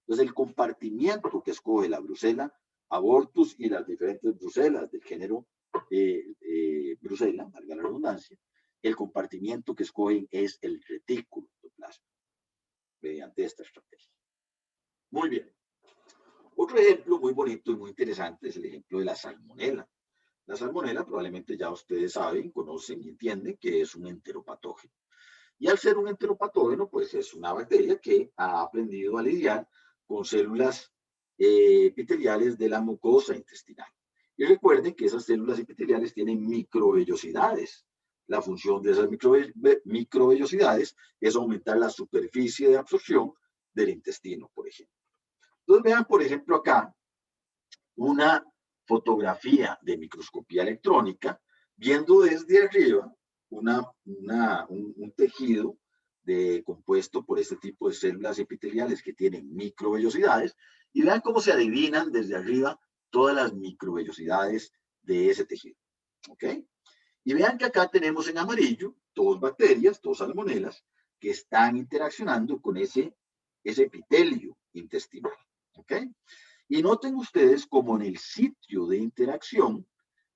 Entonces, el compartimiento que escoge la brucela abortus y las diferentes brucelas del género brucela, valga la redundancia, el compartimiento que escogen es el retículo endoplasmático mediante esta estrategia. Muy bien. Otro ejemplo muy bonito y muy interesante es el ejemplo de la salmonela. La salmonela probablemente ya ustedes saben, conocen y entienden que es un enteropatógeno. Y al ser un enteropatógeno, pues es una bacteria que ha aprendido a lidiar con células epiteliales de la mucosa intestinal. Y recuerden que esas células epiteliales tienen microvellosidades. La función de esas microvellosidades es aumentar la superficie de absorción del intestino, por ejemplo. Entonces vean, por ejemplo, acá, una fotografía de microscopía electrónica, viendo desde arriba un tejido compuesto por este tipo de células epiteliales que tienen microvellosidades, y vean cómo se adivinan desde arriba todas las microvellosidades de ese tejido. ¿Ok? Y vean que acá tenemos en amarillo dos bacterias, dos salmonelas, que están interaccionando con ese epitelio intestinal. ¿Ok? Y noten ustedes como en el sitio de interacción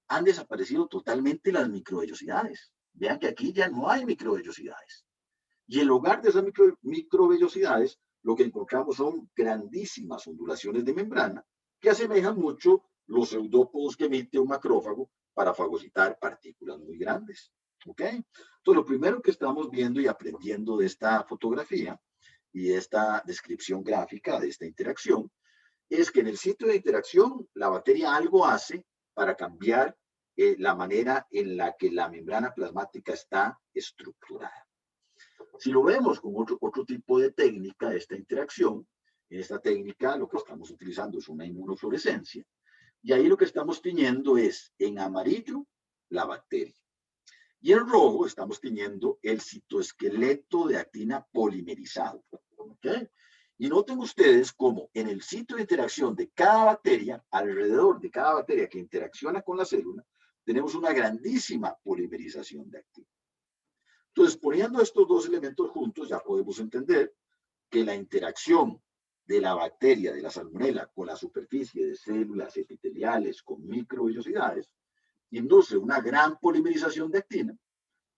han desaparecido totalmente las microvellosidades. Vean que aquí ya no hay microvellosidades. Y en lugar de esas microvellosidades, lo que encontramos son grandísimas ondulaciones de membrana que asemejan mucho los pseudópodos que emite un macrófago para fagocitar partículas muy grandes. ¿Ok? Entonces, lo primero que estamos viendo y aprendiendo de esta fotografía y esta descripción gráfica de esta interacción es que en el sitio de interacción la bacteria algo hace para cambiar la manera en la que la membrana plasmática está estructurada. Si lo vemos con otro tipo de técnica, esta interacción, en esta técnica lo que estamos utilizando es una inmunofluorescencia, y ahí lo que estamos tiñendo es en amarillo la bacteria. Y en rojo estamos tiñendo el citoesqueleto de actina polimerizado. ¿Ok? Y noten ustedes cómo en el sitio de interacción de cada bacteria, alrededor de cada bacteria que interacciona con la célula, tenemos una grandísima polimerización de actina. Entonces, poniendo estos dos elementos juntos, ya podemos entender que la interacción de la bacteria, de la salmonela, con la superficie de células epiteliales con microvellosidades, induce una gran polimerización de actina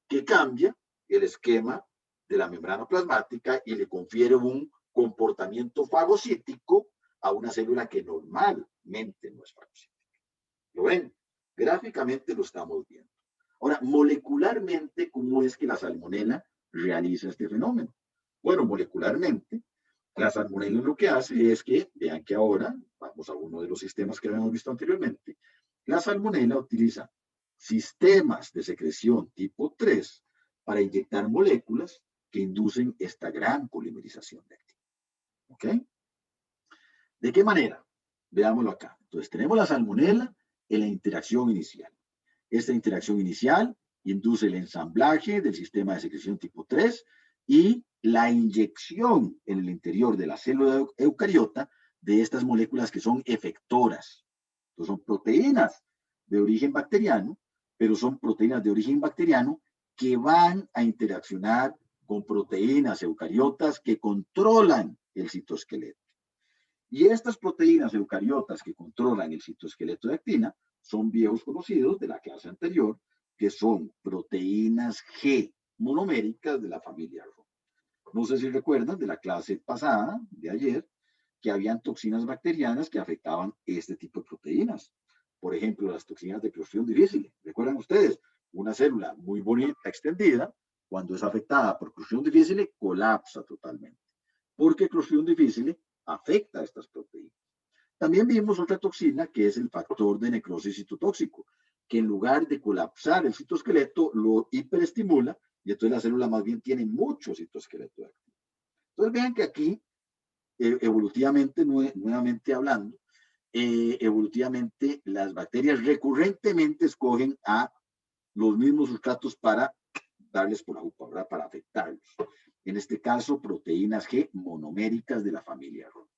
que cambia el esquema de la membrana plasmática y le confiere un comportamiento fagocítico a una célula que normalmente no es fagocítica. ¿Lo ven? Gráficamente lo estamos viendo. Ahora, molecularmente, ¿cómo es que la salmonela realiza este fenómeno? Bueno, molecularmente, la salmonela lo que hace es que, vean que ahora, vamos a uno de los sistemas que habíamos visto anteriormente, la salmonela utiliza sistemas de secreción tipo 3 para inyectar moléculas que inducen esta gran polimerización de actina. ¿Ok? ¿De qué manera? Veámoslo acá. Entonces, tenemos la salmonela en la interacción inicial. Esta interacción inicial induce el ensamblaje del sistema de secreción tipo 3 y la inyección en el interior de la célula eucariota de estas moléculas que son efectoras. Entonces, son proteínas de origen bacteriano, pero son proteínas de origen bacteriano que van a interaccionar con proteínas eucariotas que controlan el citoesqueleto. Y estas proteínas eucariotas que controlan el citoesqueleto de actina son viejos conocidos de la clase anterior, que son proteínas G monoméricas de la familia Rho. No sé si recuerdan de la clase pasada, de ayer, que habían toxinas bacterianas que afectaban este tipo de proteínas. Por ejemplo, las toxinas de Clostridium difficile. ¿Recuerdan ustedes? Una célula muy bonita, extendida, cuando es afectada por Clostridium difficile, colapsa totalmente. Porque Clostridium difficile afecta a estas proteínas. También vimos otra toxina que es el factor de necrosis citotóxico, que en lugar de colapsar el citoesqueleto, lo hiperestimula y entonces la célula más bien tiene mucho citoesqueleto activo. Entonces vean que aquí, evolutivamente, nuevamente hablando, evolutivamente las bacterias recurrentemente escogen a los mismos sustratos para darles por la jupa, ¿verdad? Para afectarlos. En este caso, proteínas G monoméricas de la familia Rho.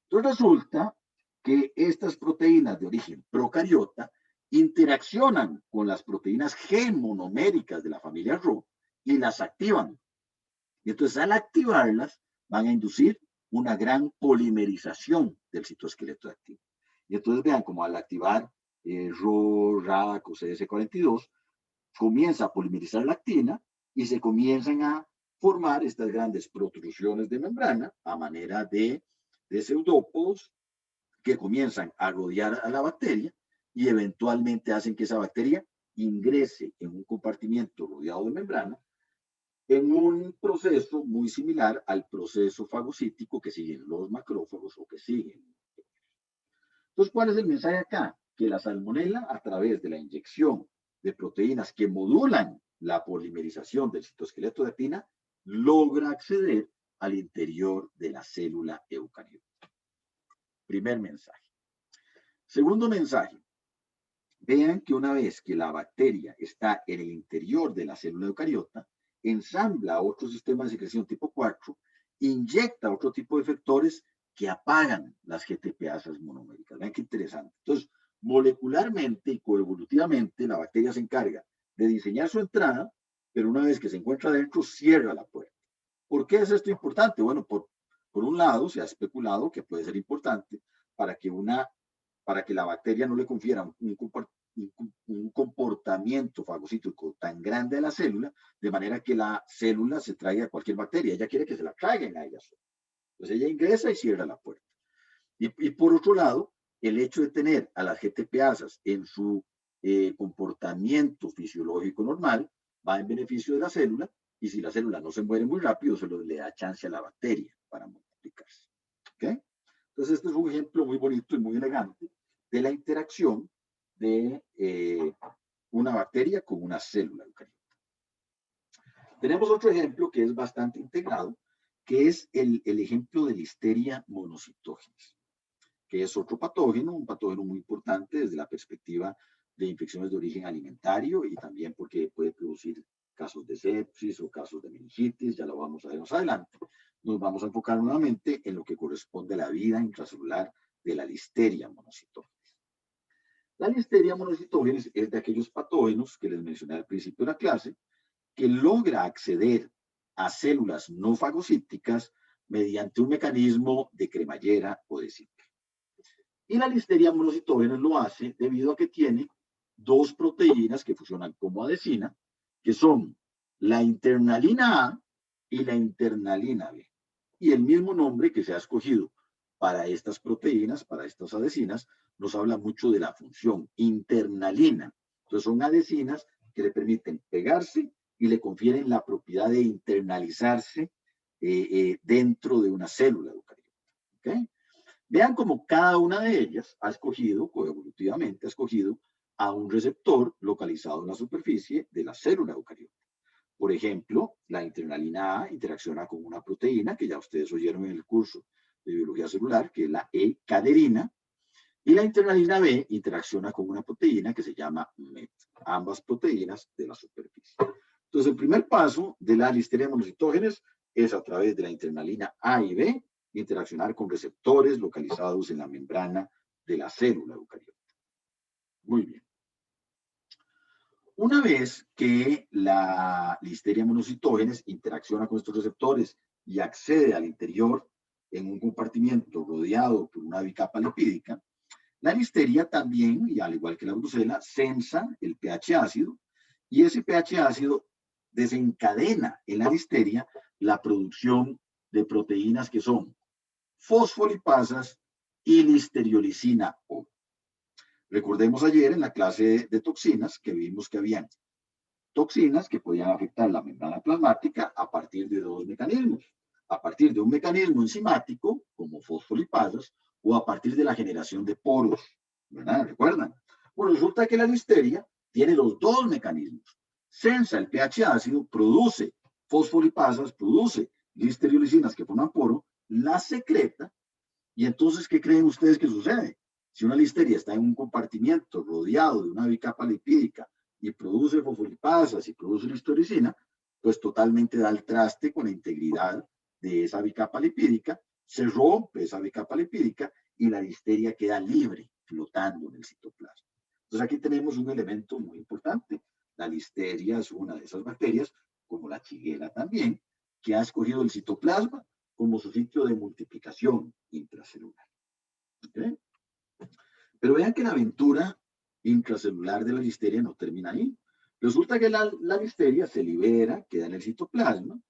Entonces resulta que estas proteínas de origen procariota interaccionan con las proteínas G monoméricas de la familia Rho y las activan. Y entonces al activarlas van a inducir una gran polimerización del citoesqueleto activo. Y entonces vean como al activar Rho, RAC o CS42, comienza a polimerizar la actina y se comienzan a formar estas grandes protrusiones de membrana a manera de pseudópodos que comienzan a rodear a la bacteria y eventualmente hacen que esa bacteria ingrese en un compartimiento rodeado de membrana en un proceso muy similar al proceso fagocítico que siguen los macrófagos o que siguen. Entonces, ¿cuál es el mensaje acá? Que la salmonela, a través de la inyección de proteínas que modulan la polimerización del citoesqueleto de actina, logra acceder al interior de la célula eucariota. Primer mensaje. Segundo mensaje. Vean que una vez que la bacteria está en el interior de la célula eucariota, ensambla otro sistema de secreción tipo 4, inyecta otro tipo de efectores que apagan las GTPasas monoméricas. Vean qué interesante. Entonces, molecularmente y coevolutivamente, la bacteria se encarga de diseñar su entrada, pero una vez que se encuentra adentro, cierra la puerta. ¿Por qué es esto importante? Bueno, por un lado, se ha especulado que puede ser importante para que la bacteria no le confiera un comportamiento fagocítico tan grande a la célula, de manera que la célula se traiga a cualquier bacteria. Ella quiere que se la traigan a ella sola. Entonces ella ingresa y cierra la puerta. Y por otro lado, el hecho de tener a las GTPasas en su comportamiento fisiológico normal va en beneficio de la célula, y si la célula no se muere muy rápido, se le da chance a la bacteria para multiplicarse. ¿Okay? Entonces este es un ejemplo muy bonito y muy elegante de la interacción de una bacteria con una célula eucariota. Tenemos otro ejemplo que es bastante integrado, que es el ejemplo de Listeria monocytogenes, que es otro patógeno, un patógeno muy importante desde la perspectiva de infecciones de origen alimentario y también porque puede producir casos de sepsis o casos de meningitis, ya lo vamos a ver más adelante. Nos vamos a enfocar nuevamente en lo que corresponde a la vida intracelular de la Listeria monocytogenes. La Listeria monocytogenes es de aquellos patógenos que les mencioné al principio de la clase, que logra acceder a células no fagocíticas mediante un mecanismo de cremallera o de ciclo. Y la Listeria monocytogenes lo hace debido a que tiene dos proteínas que funcionan como adesina, que son la internalina A y la internalina B. Y el mismo nombre que se ha escogido para estas proteínas, para estas adesinas, nos habla mucho de la función internalina. Entonces son adesinas que le permiten pegarse y le confieren la propiedad de internalizarse dentro de una célula eucariota. ¿Okay? Vean cómo cada una de ellas ha escogido, coevolutivamente ha escogido, a un receptor localizado en la superficie de la célula eucariota. Por ejemplo, la internalina A interacciona con una proteína que ya ustedes oyeron en el curso de biología celular, que es la E-caderina, y la internalina B interacciona con una proteína que se llama MET, ambas proteínas de la superficie. Entonces, el primer paso de la Listeria monocytogenes es a través de la internalina A y B interaccionar con receptores localizados en la membrana de la célula eucariota. Muy bien. Una vez que la Listeria monocytogenes interacciona con estos receptores y accede al interior en un compartimiento rodeado por una bicapa lipídica, la Listeria también, y al igual que la Brucela, sensa el pH ácido, y ese pH ácido desencadena en la Listeria la producción de proteínas que son fosfolipasas y listeriolicina O. Recordemos ayer en la clase de toxinas que vimos que habían toxinas que podían afectar la membrana plasmática a partir de dos mecanismos. A partir de un mecanismo enzimático, como fosfolipasas, o a partir de la generación de poros. ¿Verdad? ¿Recuerdan? Bueno, resulta que la Listeria tiene los dos mecanismos. Sensa el pH ácido, produce fosfolipasas, produce listeriolicinas que forman poro, las secreta, y entonces, ¿qué creen ustedes que sucede? Si una Listeria está en un compartimiento rodeado de una bicapa lipídica y produce fosfolipasas y produce listericina, pues totalmente da el traste con la integridad de esa bicapa lipídica, se rompe esa bicapa lipídica y la Listeria queda libre, flotando en el citoplasma. Entonces aquí tenemos un elemento muy importante. La Listeria es una de esas bacterias, como la Shigella también, que ha escogido el citoplasma como su sitio de multiplicación intracelular. ¿Okay? Pero vean que la aventura intracelular de la Listeria no termina ahí. Resulta que la Listeria se libera, queda en el citoplasma,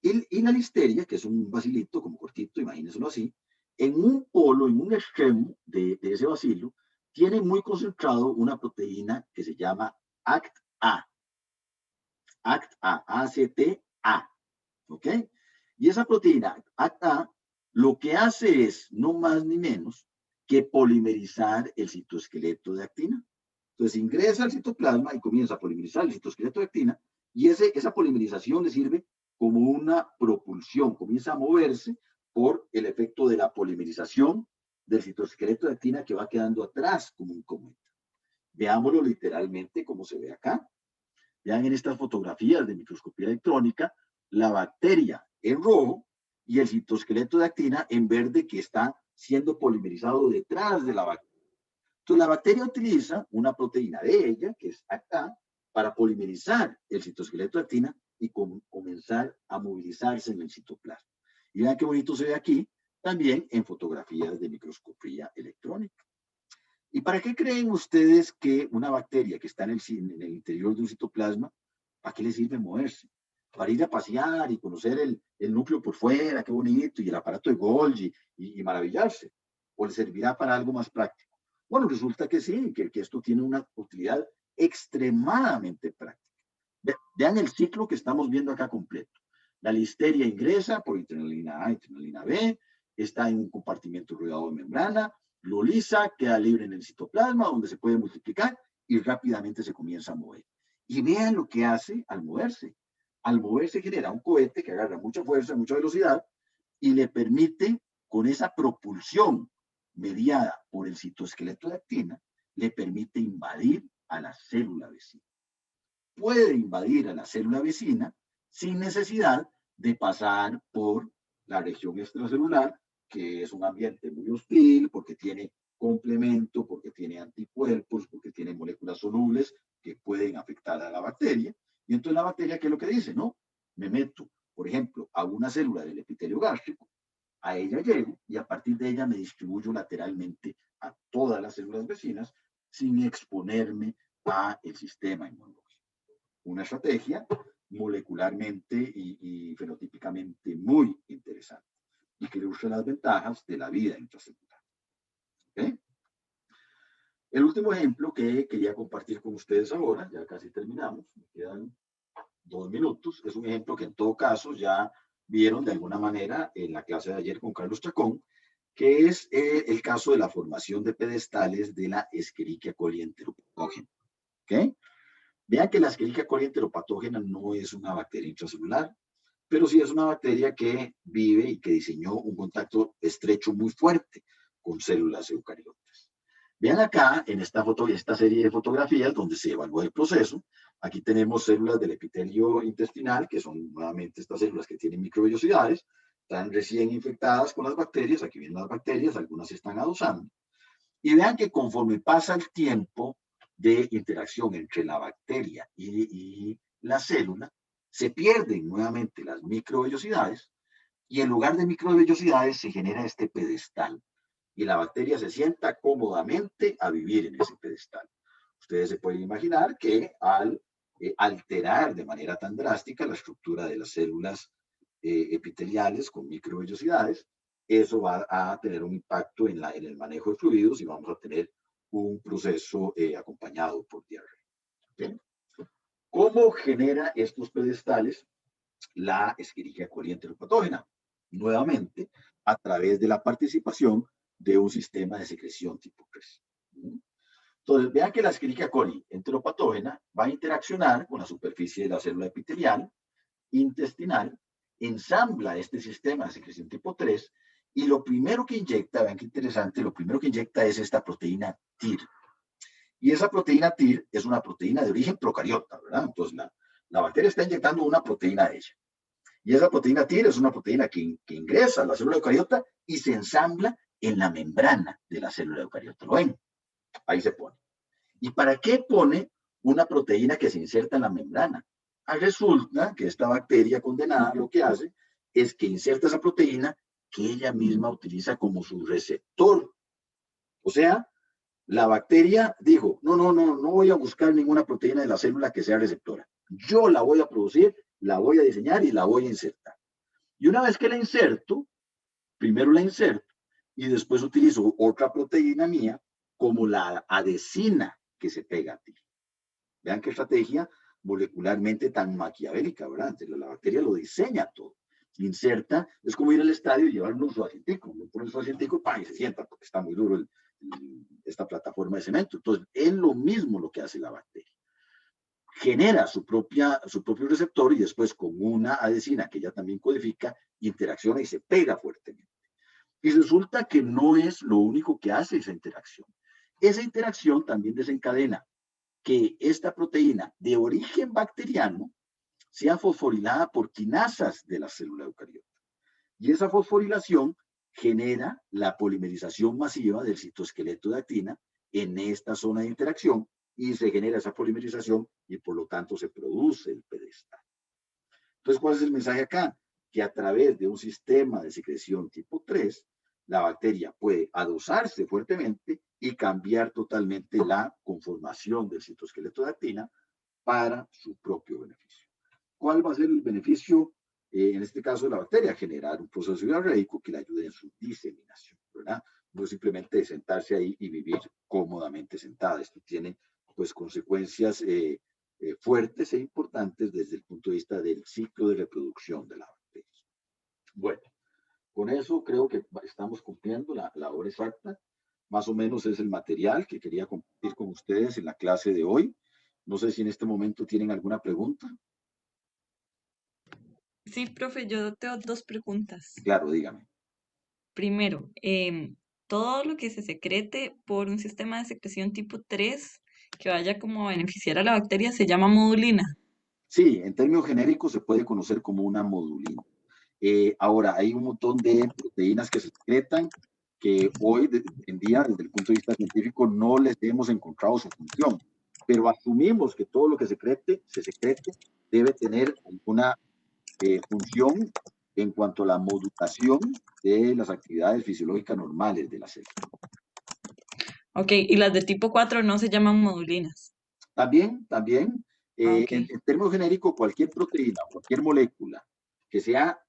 y la Listeria, que es un bacilito como cortito, imagínenselo así, en un polo, en un extremo de ese bacilo, tiene muy concentrado una proteína que se llama ACT-A. ACT-A, ACT-A. ¿Ok? Y esa proteína ACT-A lo que hace es, no más ni menos, que polimerizar el citoesqueleto de actina. Entonces ingresa al citoplasma y comienza a polimerizar el citoesqueleto de actina, y esa polimerización le sirve como una propulsión, comienza a moverse por el efecto de la polimerización del citoesqueleto de actina que va quedando atrás como un cometa. Veámoslo literalmente como se ve acá. Vean en estas fotografías de microscopía electrónica la bacteria en rojo y el citoesqueleto de actina en verde que está siendo polimerizado detrás de la bacteria. Entonces la bacteria utiliza una proteína de ella, que es acá, para polimerizar el citoesqueleto de actina y comenzar a movilizarse en el citoplasma. Y vean qué bonito se ve aquí, también en fotografías de microscopía electrónica. ¿Y para qué creen ustedes que una bacteria que está en el interior de un citoplasma, para qué le sirve moverse? Para ir a pasear y conocer el núcleo por fuera, qué bonito, y el aparato de Golgi, y maravillarse. ¿O le servirá para algo más práctico? Bueno, resulta que sí, que esto tiene una utilidad extremadamente práctica. Vean el ciclo que estamos viendo acá completo. La listeria ingresa por internalina A, internalina B, está en un compartimento rodeado de membrana, lo lisa, queda libre en el citoplasma, donde se puede multiplicar y rápidamente se comienza a mover. Y vean lo que hace al moverse. Al moverse genera un cohete que agarra mucha fuerza, mucha velocidad, y le permite, con esa propulsión mediada por el citoesqueleto de actina, le permite invadir a la célula vecina. Puede invadir a la célula vecina sin necesidad de pasar por la región extracelular, que es un ambiente muy hostil, porque tiene complemento, porque tiene anticuerpos, porque tiene moléculas solubles que pueden afectar a la bacteria. Y entonces la bacteria, ¿qué es lo que dice? No, me meto, por ejemplo, a una célula del epitelio gástrico, a ella llego y a partir de ella me distribuyo lateralmente a todas las células vecinas sin exponerme al sistema inmunológico. Una estrategia molecularmente y fenotípicamente muy interesante y que ilustra las ventajas de la vida intracelular. ¿Okay? El último ejemplo que quería compartir con ustedes ahora, ya casi terminamos, me quedan 2 minutos, es un ejemplo que en todo caso ya vieron de alguna manera en la clase de ayer con Carlos Chacón, que es el caso de la formación de pedestales de la Escherichia coli enteropatógena. ¿Okay? Vean que la Escherichia coli enteropatógena no es una bacteria intracelular, pero sí es una bacteria que vive y que diseñó un contacto estrecho muy fuerte con células eucariotas. Vean acá en esta serie de fotografías donde se evaluó el proceso. Aquí tenemos células del epitelio intestinal, que son nuevamente estas células que tienen microvellosidades, están recién infectadas con las bacterias. Aquí vienen las bacterias, algunas se están adosando. Y vean que conforme pasa el tiempo de interacción entre la bacteria y la célula, se pierden nuevamente las microvellosidades y en lugar de microvellosidades se genera este pedestal y la bacteria se sienta cómodamente a vivir en ese pedestal. Ustedes se pueden imaginar que al alterar de manera tan drástica la estructura de las células epiteliales con microvellosidades, eso va a tener un impacto en el manejo de fluidos y vamos a tener un proceso acompañado por diarrea. ¿Okay? ¿Cómo genera estos pedestales la Escherichia coli enteropatógena? Nuevamente, a través de la participación de un sistema de secreción tipo 3. Entonces, vean que la Escherichia coli enteropatógena va a interaccionar con la superficie de la célula epitelial, intestinal, ensambla este sistema de secreción tipo 3 y lo primero que inyecta, vean qué interesante, lo primero que inyecta es esta proteína TIR. Y esa proteína TIR es una proteína de origen procariota, ¿verdad? Entonces, la bacteria está inyectando una proteína de ella. Y esa proteína TIR es una proteína que ingresa a la célula eucariota y se ensambla en la membrana de la célula eucariota. ¿Lo ven? Ahí se pone. ¿Y para qué pone una proteína que se inserta en la membrana? Resulta que esta bacteria condenada lo que hace es que inserta esa proteína que ella misma utiliza como su receptor. O sea, la bacteria dijo, no voy a buscar ninguna proteína de la célula que sea receptora. Yo la voy a producir, la voy a diseñar y la voy a insertar. Y una vez que la inserto, primero la inserto y después utilizo otra proteína mía como la adesina que se pega a ti. Vean qué estrategia molecularmente tan maquiavélica, ¿verdad? Entonces, la bacteria lo diseña todo. Inserta, es como ir al estadio y llevar un suacientico. Me pone el suacientico y se sienta porque está muy duro esta plataforma de cemento. Entonces, es lo mismo lo que hace la bacteria. Genera su propio receptor y después con una adesina que ella también codifica, interacciona y se pega fuertemente. Y resulta que no es lo único que hace esa interacción. Esa interacción también desencadena que esta proteína de origen bacteriano sea fosforilada por quinasas de la célula eucariota. Y esa fosforilación genera la polimerización masiva del citoesqueleto de actina en esta zona de interacción y se genera esa polimerización y por lo tanto se produce el pedestal. Entonces, ¿cuál es el mensaje acá? Que a través de un sistema de secreción tipo 3, la bacteria puede adosarse fuertemente y cambiar totalmente la conformación del citoesqueleto de actina para su propio beneficio. ¿Cuál va a ser el beneficio, en este caso de la bacteria? Generar un proceso diarreico que le ayude en su diseminación, ¿verdad? No simplemente sentarse ahí y vivir cómodamente sentada. Esto tiene, pues, consecuencias fuertes e importantes desde el punto de vista del ciclo de reproducción de la bacteria. Bueno, con eso creo que estamos cumpliendo la hora exacta. Más o menos es el material que quería compartir con ustedes en la clase de hoy. No sé si en este momento tienen alguna pregunta. Sí, profe, yo tengo dos preguntas. Claro, dígame. Primero, todo lo que se secrete por un sistema de secreción tipo 3 que vaya como a beneficiar a la bacteria se llama modulina. Sí, en términos genéricos se puede conocer como una modulina. Ahora, hay un montón de proteínas que se secretan que hoy en día, desde el punto de vista científico, no les hemos encontrado su función. Pero asumimos que todo lo que se secrete debe tener alguna función en cuanto a la modulación de las actividades fisiológicas normales de la célula. Ok, y las de tipo 4 no se llaman modulinas. También, Ok. en términos genéricos, cualquier proteína, cualquier molécula que sea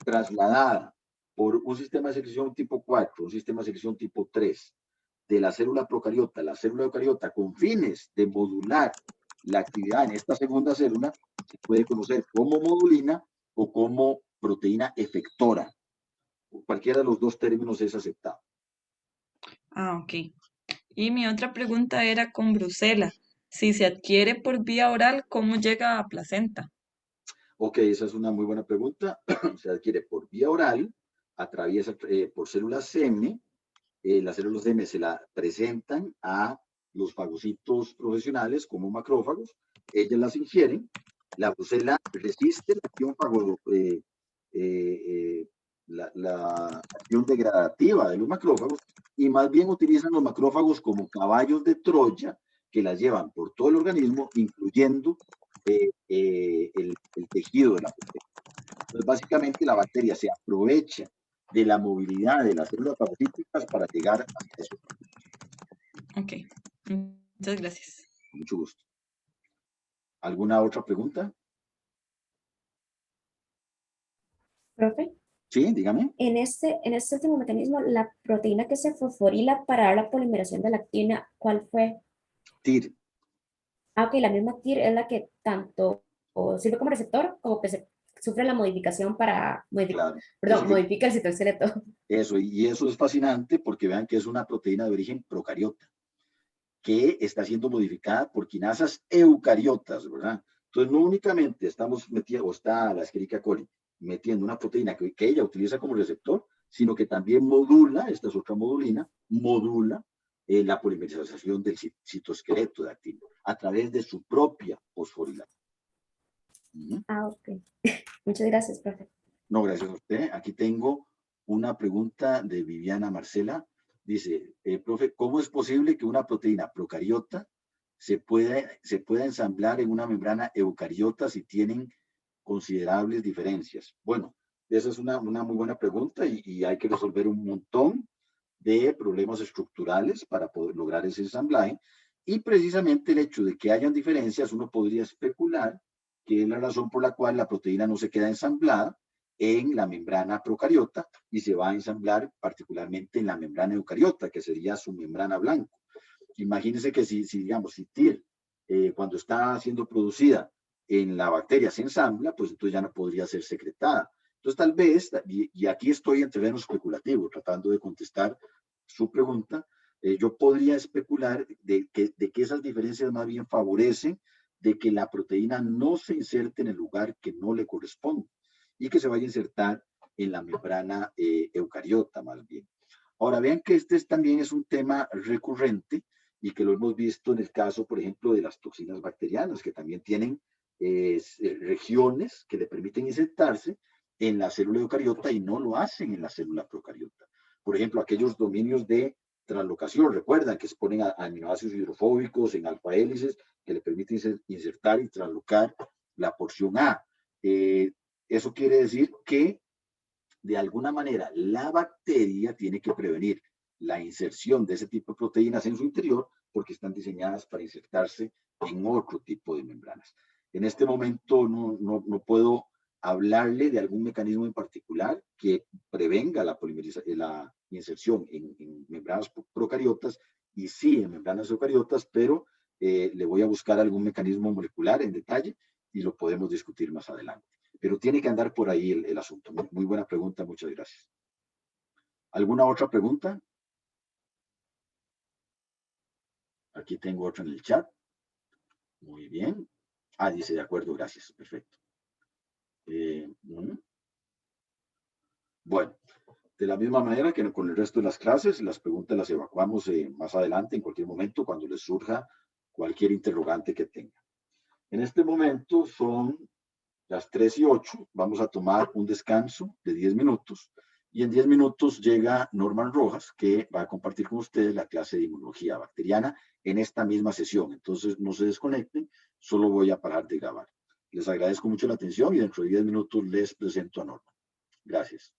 trasladada por un sistema de secreción tipo 4, un sistema de secreción tipo 3, de la célula procariota a la célula eucariota con fines de modular la actividad en esta segunda célula, se puede conocer como modulina o como proteína efectora. Cualquiera de los dos términos es aceptado. Ah, ok. Y mi otra pregunta era con Brucela. Si se adquiere por vía oral, ¿cómo llega a placenta? Ok, esa es una muy buena pregunta. Se adquiere por vía oral, atraviesa por células semen. Las células semen se la presentan a los fagocitos profesionales como macrófagos. Ellas las ingieren. La brucela resiste la acción la acción degradativa de los macrófagos y más bien utilizan los macrófagos como caballos de Troya que las llevan por todo el organismo, incluyendo el tejido de la bacteria. Entonces, básicamente, la bacteria se aprovecha de la movilidad de las células fagocíticas para llegar a eso. Ok, muchas gracias. Con mucho gusto. ¿Alguna otra pregunta? Profe, Sí, dígame. en este último mecanismo, la proteína que se fosforila para dar la polimeración de la actina, ¿cuál fue? TIR. Ah, ok, la misma TIR es la que tanto sirve como receptor como que sufre la modificación para, Claro. modifica el citoesqueleto. Eso, y eso es fascinante porque vean que es una proteína de origen procariota que está siendo modificada por quinasas eucariotas, ¿verdad? Entonces, no únicamente estamos metiendo, o está la Escherichia coli metiendo una proteína que ella utiliza como receptor, sino que también modula, esta es otra modulina, modula la polimerización del citoesqueleto de actina a través de su propia fosforilación. Ah, ok. Muchas gracias, profe. No, gracias a usted. Aquí tengo una pregunta de Viviana Marcela. Dice, profe, ¿cómo es posible que una proteína procariota se pueda ensamblar en una membrana eucariota si tienen considerables diferencias? Bueno, esa es una muy buena pregunta y hay que resolver un montón de problemas estructurales para poder lograr ese ensamblaje. Y precisamente el hecho de que hayan diferencias, uno podría especular que es la razón por la cual la proteína no se queda ensamblada en la membrana procariota y se va a ensamblar particularmente en la membrana eucariota, que sería su membrana blanca. Imagínense que digamos, si TIR, cuando está siendo producida en la bacteria se ensambla, pues entonces ya no podría ser secretada. Entonces tal vez, y aquí estoy en terreno especulativo, tratando de contestar su pregunta, yo podría especular de que esas diferencias más bien favorecen de que la proteína no se inserte en el lugar que no le corresponde y que se vaya a insertar en la membrana eucariota más bien. Ahora vean que este también es un tema recurrente y que lo hemos visto en el caso, por ejemplo, de las toxinas bacterianas, que también tienen regiones que le permiten insertarse en la célula eucariota y no lo hacen en la célula procariota. Por ejemplo, aquellos dominios de translocación, recuerdan que se ponen a aminoácidos hidrofóbicos en alfa hélices que le permiten insertar y translocar la porción A. Eso quiere decir que de alguna manera la bacteria tiene que prevenir la inserción de ese tipo de proteínas en su interior porque están diseñadas para insertarse en otro tipo de membranas. En este momento no puedo hablarle de algún mecanismo en particular que prevenga la inserción en membranas procariotas y sí en membranas eucariotas, pero le voy a buscar algún mecanismo molecular en detalle y lo podemos discutir más adelante. Pero tiene que andar por ahí el asunto. Muy buena pregunta, muchas gracias. ¿Alguna otra pregunta? Aquí tengo otra en el chat. Muy bien. Dice de acuerdo, gracias. Perfecto. Bueno, de la misma manera que con el resto de las clases, las preguntas las evacuamos más adelante, en cualquier momento, cuando les surja cualquier interrogante que tengan. En este momento son las 3:08, vamos a tomar un descanso de 10 minutos y en 10 minutos llega Norman Rojas, que va a compartir con ustedes la clase de inmunología bacteriana en esta misma sesión. Entonces, no se desconecten, solo voy a parar de grabar. Les agradezco mucho la atención y dentro de 10 minutos les presento a Norman. Gracias.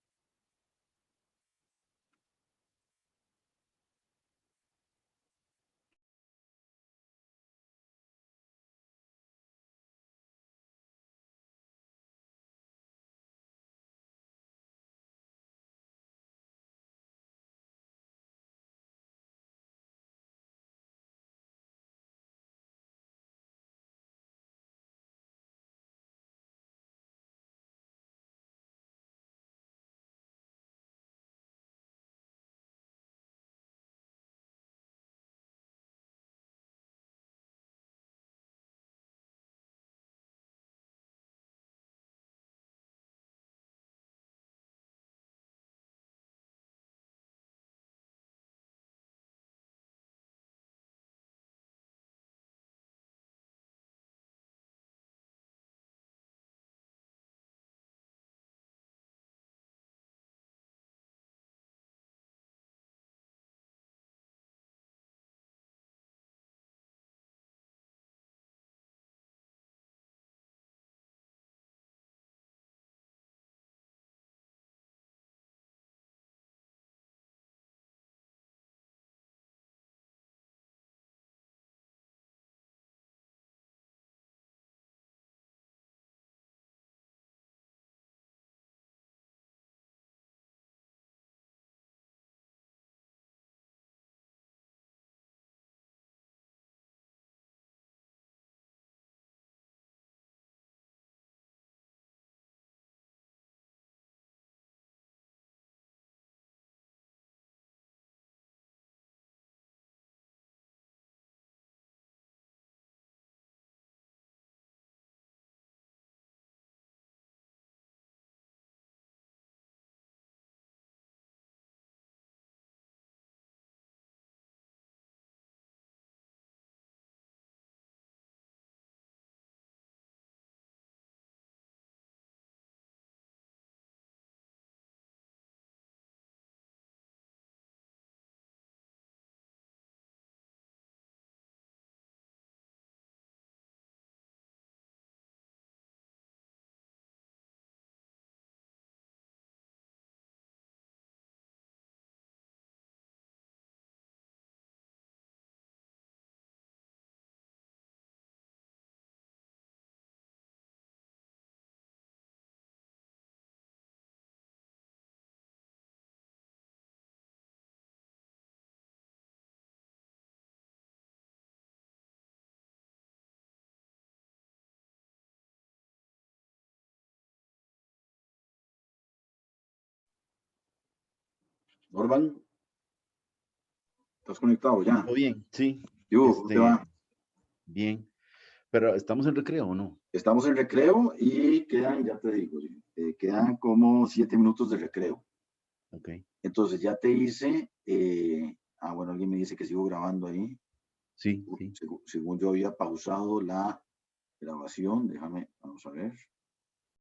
Norman, ¿estás conectado ya? Todo bien, sí. ¿Cómo te va? Bien. Pero ¿estamos en recreo o no? Estamos en recreo y quedan, ya te digo, quedan como 7 minutos de recreo. Ok. Entonces ya te hice, bueno, alguien me dice que sigo grabando ahí. Sí, sí. Según yo había pausado la grabación, déjame, vamos a ver.